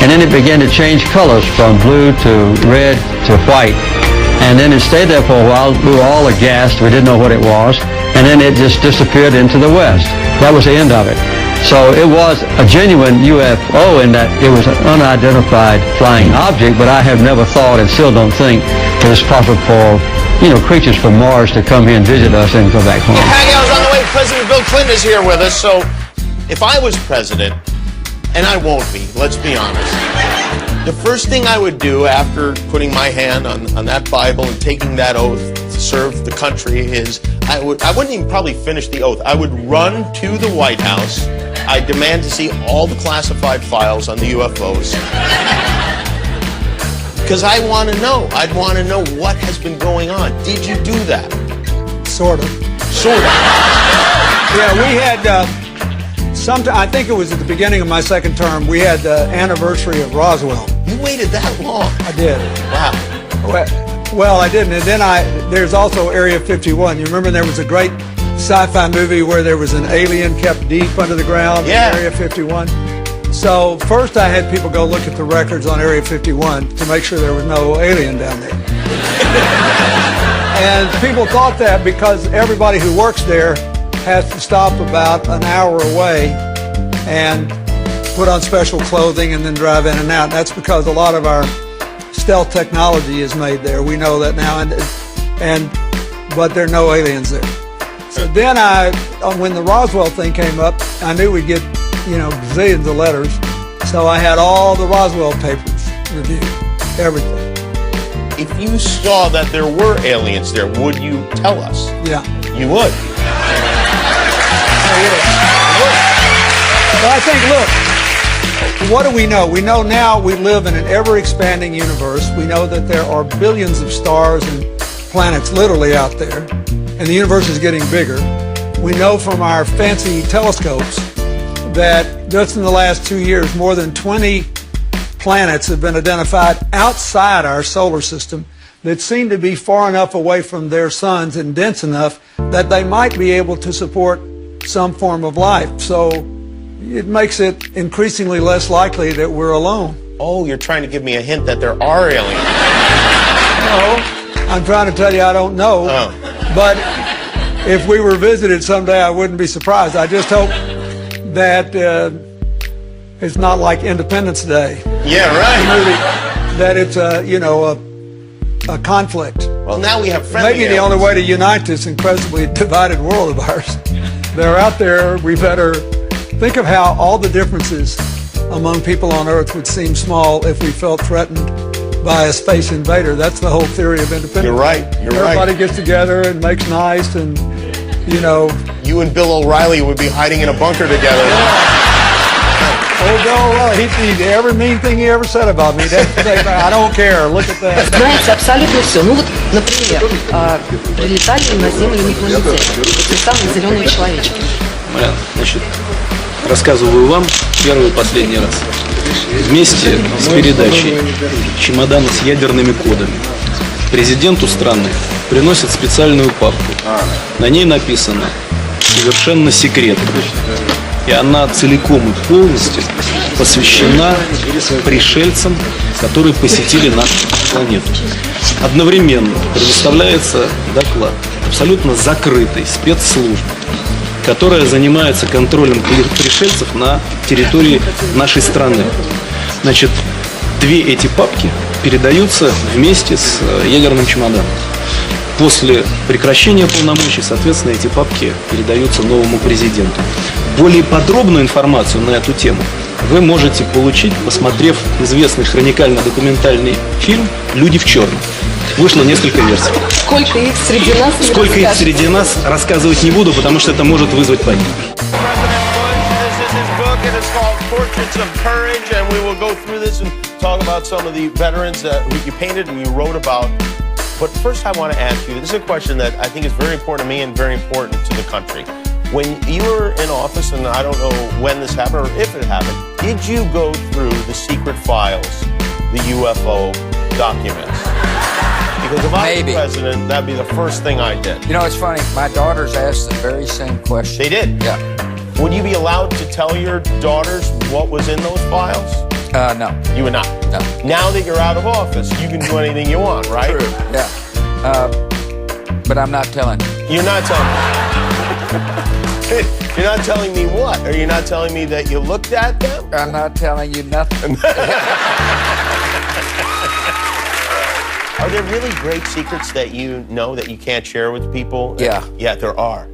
and then it began to change colors from blue to red to white. And then it stayed there for a while. We were all aghast. We didn't know what it was. And then it just disappeared into the west. That was the end of it. So it was a genuine UFO in that it was an unidentified flying object, but I have never thought and still don't think that it's possible for, creatures from Mars to come here and visit us and go back home. Hang on, on the way, President Bill Clinton is here with us. So if I was president, and I won't be, let's be honest, the first thing I would do after putting my hand on that Bible and taking that oath to serve the country is I wouldn't even probably finish the oath. I would run to the White House. I demand to see all the classified files on the UFOs. Because I want to know. I'd want to know what has been going on. Did you do that? Sort of. Sort of. Yeah, we had... I think it was at the beginning of my second term, we had the anniversary of Roswell. You waited that long? I did. Wow. Well, I didn't. And then there's also Area 51. You remember there was a great sci-fi movie where there was an alien kept deep under the ground in Area 51? So first I had people go look at the records on Area 51 to make sure there was no alien down there. And people thought that because everybody who works there has to stop about an hour away and put on special clothing and then drive in and out. And that's because a lot of our stealth technology is made there. We know that now, but there are no aliens there. So then when the Roswell thing came up, I knew we'd get, gazillions of letters. So I had all the Roswell papers reviewed, everything. If you saw that there were aliens there, would you tell us? Yeah. You would? But I think, look, what do we know? We know now we live in an ever-expanding universe. We know that there are billions of stars and planets literally out there, and the universe is getting bigger. We know from our fancy telescopes that just in the last 2 years, more than 20 planets have been identified outside our solar system that seem to be far enough away from their suns and dense enough that they might be able to support some form of life. So it makes it increasingly less likely that we're alone. Oh, you're trying to give me a hint that there are aliens. No, I'm trying to tell you I don't know. Oh. But if we were visited someday, I wouldn't be surprised. I just hope that It's not like Independence Day. Yeah, right. That it's a conflict. Well, now we have friendly Maybe the only way to unite this incredibly divided world of ours. They're out there. We better think of how all the differences among people on Earth would seem small if we felt threatened by a space invader. That's the whole theory of independence. You're right. Everybody gets together and makes nice, and you and Bill O'Reilly would be hiding in a bunker together. Old Bill O'Reilly, every mean thing he ever said about me. I don't care. Look at that. Знаете, абсолютно все. Ну вот, например, прилетали на Землю инопланетяне. Эти самые зеленые человечки. Значит, рассказываю вам первый и последний раз. Вместе с передачей чемодана с ядерными кодами президенту страны приносят специальную папку. На ней написано «Совершенно секретно». И она целиком и полностью посвящена пришельцам, которые посетили нашу планету. Одновременно предоставляется доклад абсолютно закрытой спецслужбы, которая занимается контролем пришельцев на территории нашей страны. Значит, две эти папки передаются вместе с ядерным чемоданом. После прекращения полномочий, соответственно, эти папки передаются новому президенту. Более подробную информацию на эту тему вы можете получить, посмотрев известный хроникально-документальный фильм «Люди в черном». Вышло несколько версий. Сколько их среди нас? Сколько их среди нас, рассказывать не буду, потому что это может вызвать панику. Portraits of Courage, and we will go through this and talk about some of the veterans that you painted and you wrote about. But first I want to ask you, this is a question that I think is very important to me and very important to the country. When you were in office, and I don't know when this happened or if it happened, did you go through the secret files, the UFO documents? Because if I was president, that'd be the first thing I did. You know, it's funny, my daughters asked the very same question. They did? Yeah. Would you be allowed to tell your daughters what was in those files? No. You would not? No. Now that you're out of office, you can do anything you want, right? True, yeah. But I'm not telling you. You're not telling me. You're not telling me what? Are you not telling me that you looked at them? I'm not telling you nothing. Are there really great secrets that you know that you can't share with people? Yeah. Yeah, there are.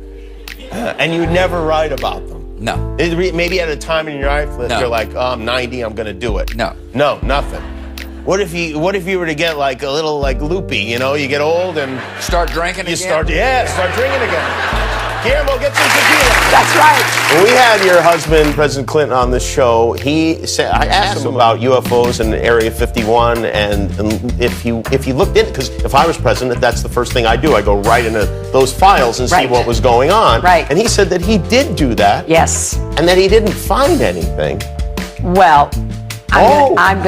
And you never write about them? No. Maybe at a time in your life that you're like, oh, I'm 90, I'm going to do it. No. No, nothing. What if you were to get like a little like loopy, you know, you get old and start drinking again? Start drinking again. Guillermo, get some tequila. That's right. When we had your husband, President Clinton, on the show, he said, I asked him about UFOs in Area 51 and if he looked in, because if I was president, that's the first thing I do. I go right into those files and see what was going on. Right. And he said that he did do that. Yes. And that he didn't find anything. Well, I'm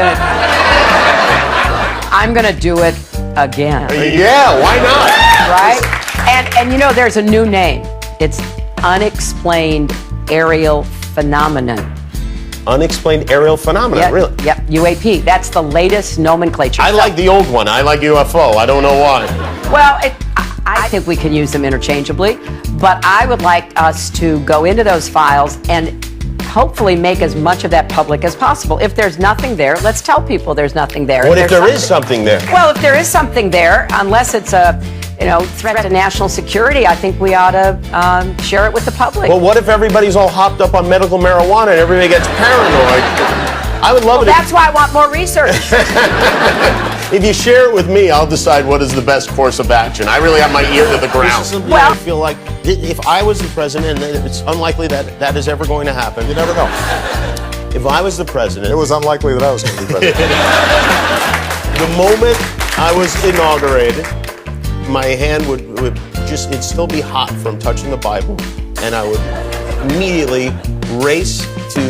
gonna do it again. Yeah, why not? Right? And you know, there's a new name. It's unexplained aerial phenomenon. Unexplained aerial phenomenon, Yep, really? Yep, UAP. That's the latest nomenclature. I like the old one. I like UFO. I don't know why. Well, I think we can use them interchangeably, but I would like us to go into those files and hopefully make as much of that public as possible. If there's nothing there, let's tell people there's nothing there. What if there is something there? Well, if there is something there, unless it's a threat to national security, I think we ought to share it with the public. Well, what if everybody's all hopped up on medical marijuana and everybody gets paranoid? I would love it. That's why I want more research. If you share it with me, I'll decide what is the best course of action. I really have my ear to the ground. I feel like if I was the president, and it's unlikely that that is ever going to happen. You never know. If I was the president... It was unlikely that I was going to be president. The moment I was inaugurated, my hand would just, it'd still be hot from touching the Bible, and I would immediately race to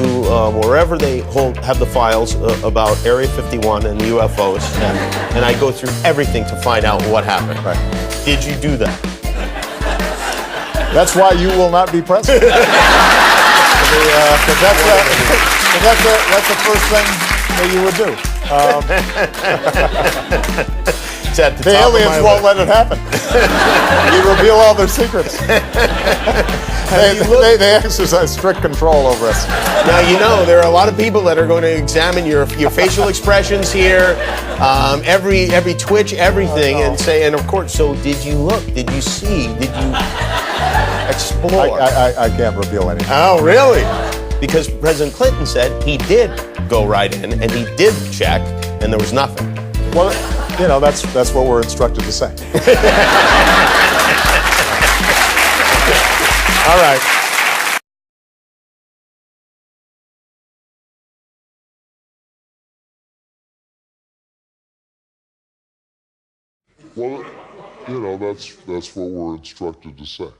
wherever they have the files about Area 51 and UFOs, and I go through everything to find out what happened. Right. Did you do that? That's why you will not be president. Because that's the first thing that you would do. It's at the The top aliens of my won't list. let it happen. You reveal all their secrets. They exercise strict control over us. Now, you know, there are a lot of people that are going to examine your facial expressions here, every twitch, everything, and say, and of course, so did you look? Did you see? Did you explore? I can't reveal anything. Oh, really? Because President Clinton said he did go right in, and he did check, and there was nothing. Well, you know, that's what we're instructed to say. All right. Well, you know, that's what we're instructed to say.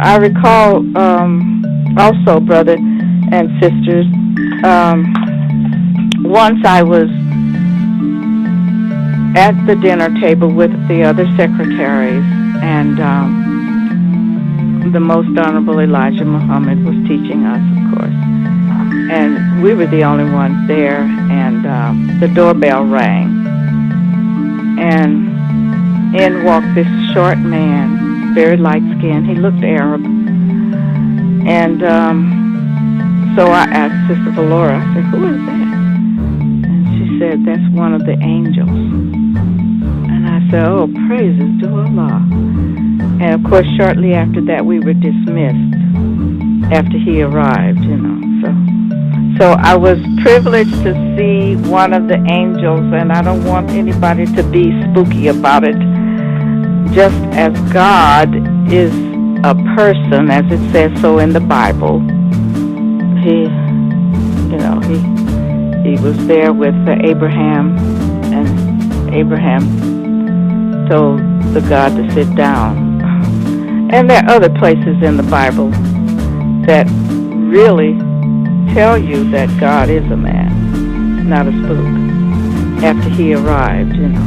I recall also, brother and sisters, once I was at the dinner table with the other secretaries, and the Most Honorable Elijah Muhammad was teaching us, of course. And we were the only ones there, and the doorbell rang. And in walked this short man, very light-skinned. He looked Arab. And so I asked Sister Valora, I said, who is that? And she said, that's one of the angels. And I said, oh, praises to Allah. And of course, shortly after that, we were dismissed after he arrived, you know. So I was privileged to see one of the angels, and I don't want anybody to be spooky about it. Just as God is a person, as it says so in the Bible, he was there with Abraham, and Abraham told the God to sit down. And there are other places in the Bible that really tell you that God is a man, not a spook, after he arrived, you know.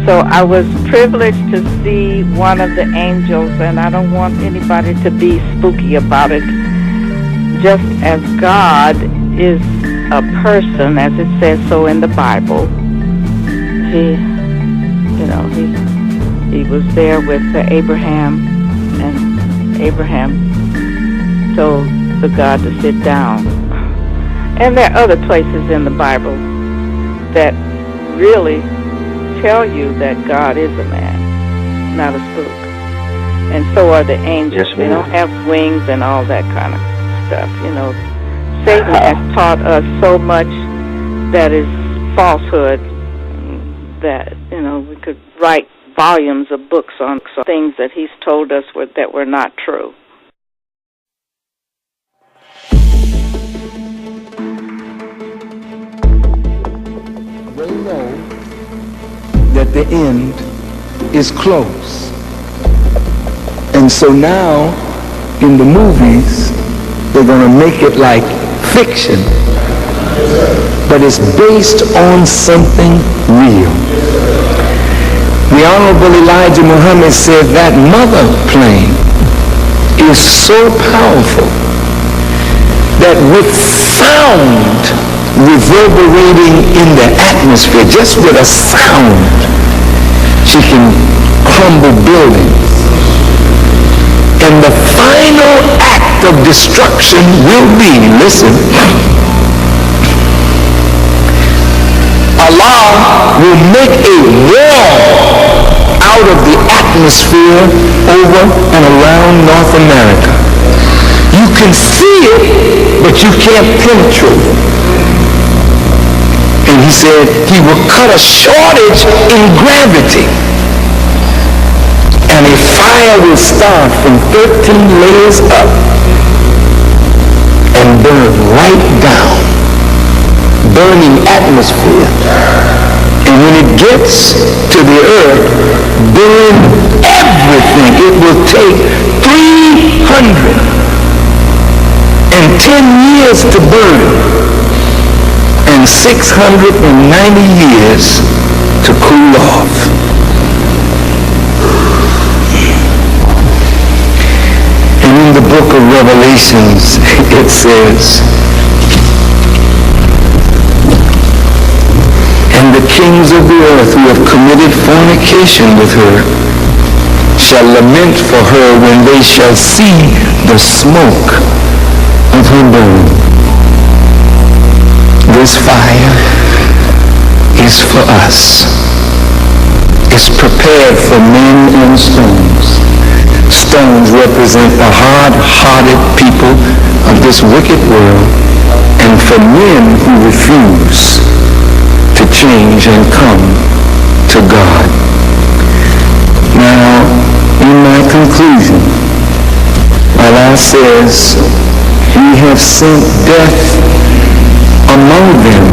So I was privileged to see one of the angels, and I don't want anybody to be spooky about it. Just as God is a person, as it says so in the Bible, he was there with Abraham, and Abraham told the God to sit down. And there are other places in the Bible that really tell you that God is a man, not a spook. And so are the angels. Yes, they don't have wings and all that kind of stuff, you know. Satan has taught us so much that is falsehood that, you know, we could write volumes of books on things that he's told us that were not true. They know that the end is close. And so now, in the movies, they're going to make it like fiction, but it's based on something real. The Honorable Elijah Muhammad said that mother plane is so powerful that with sound reverberating in the atmosphere, just with a sound, she can crumble buildings. And the final act of destruction will be, listen, Allah will make a wall out of the atmosphere over and around North America. You can see it, but you can't penetrate it. And he said he will cut a shortage in gravity. And a fire will start from 13 layers up and burn right down, burning atmosphere. And when it gets to the earth, burn everything. It will take 310 years to burn and 690 years to cool off. And in the book of Revelations, it says, and the kings of the earth who have committed fornication with her shall lament for her when they shall see the smoke of her burning. This fire is for us. It's prepared for men and stones. Stones represent the hard-hearted people of this wicked world, and for men who refuse to change and come to God. Now, in my conclusion, Allah says, He has sent death among them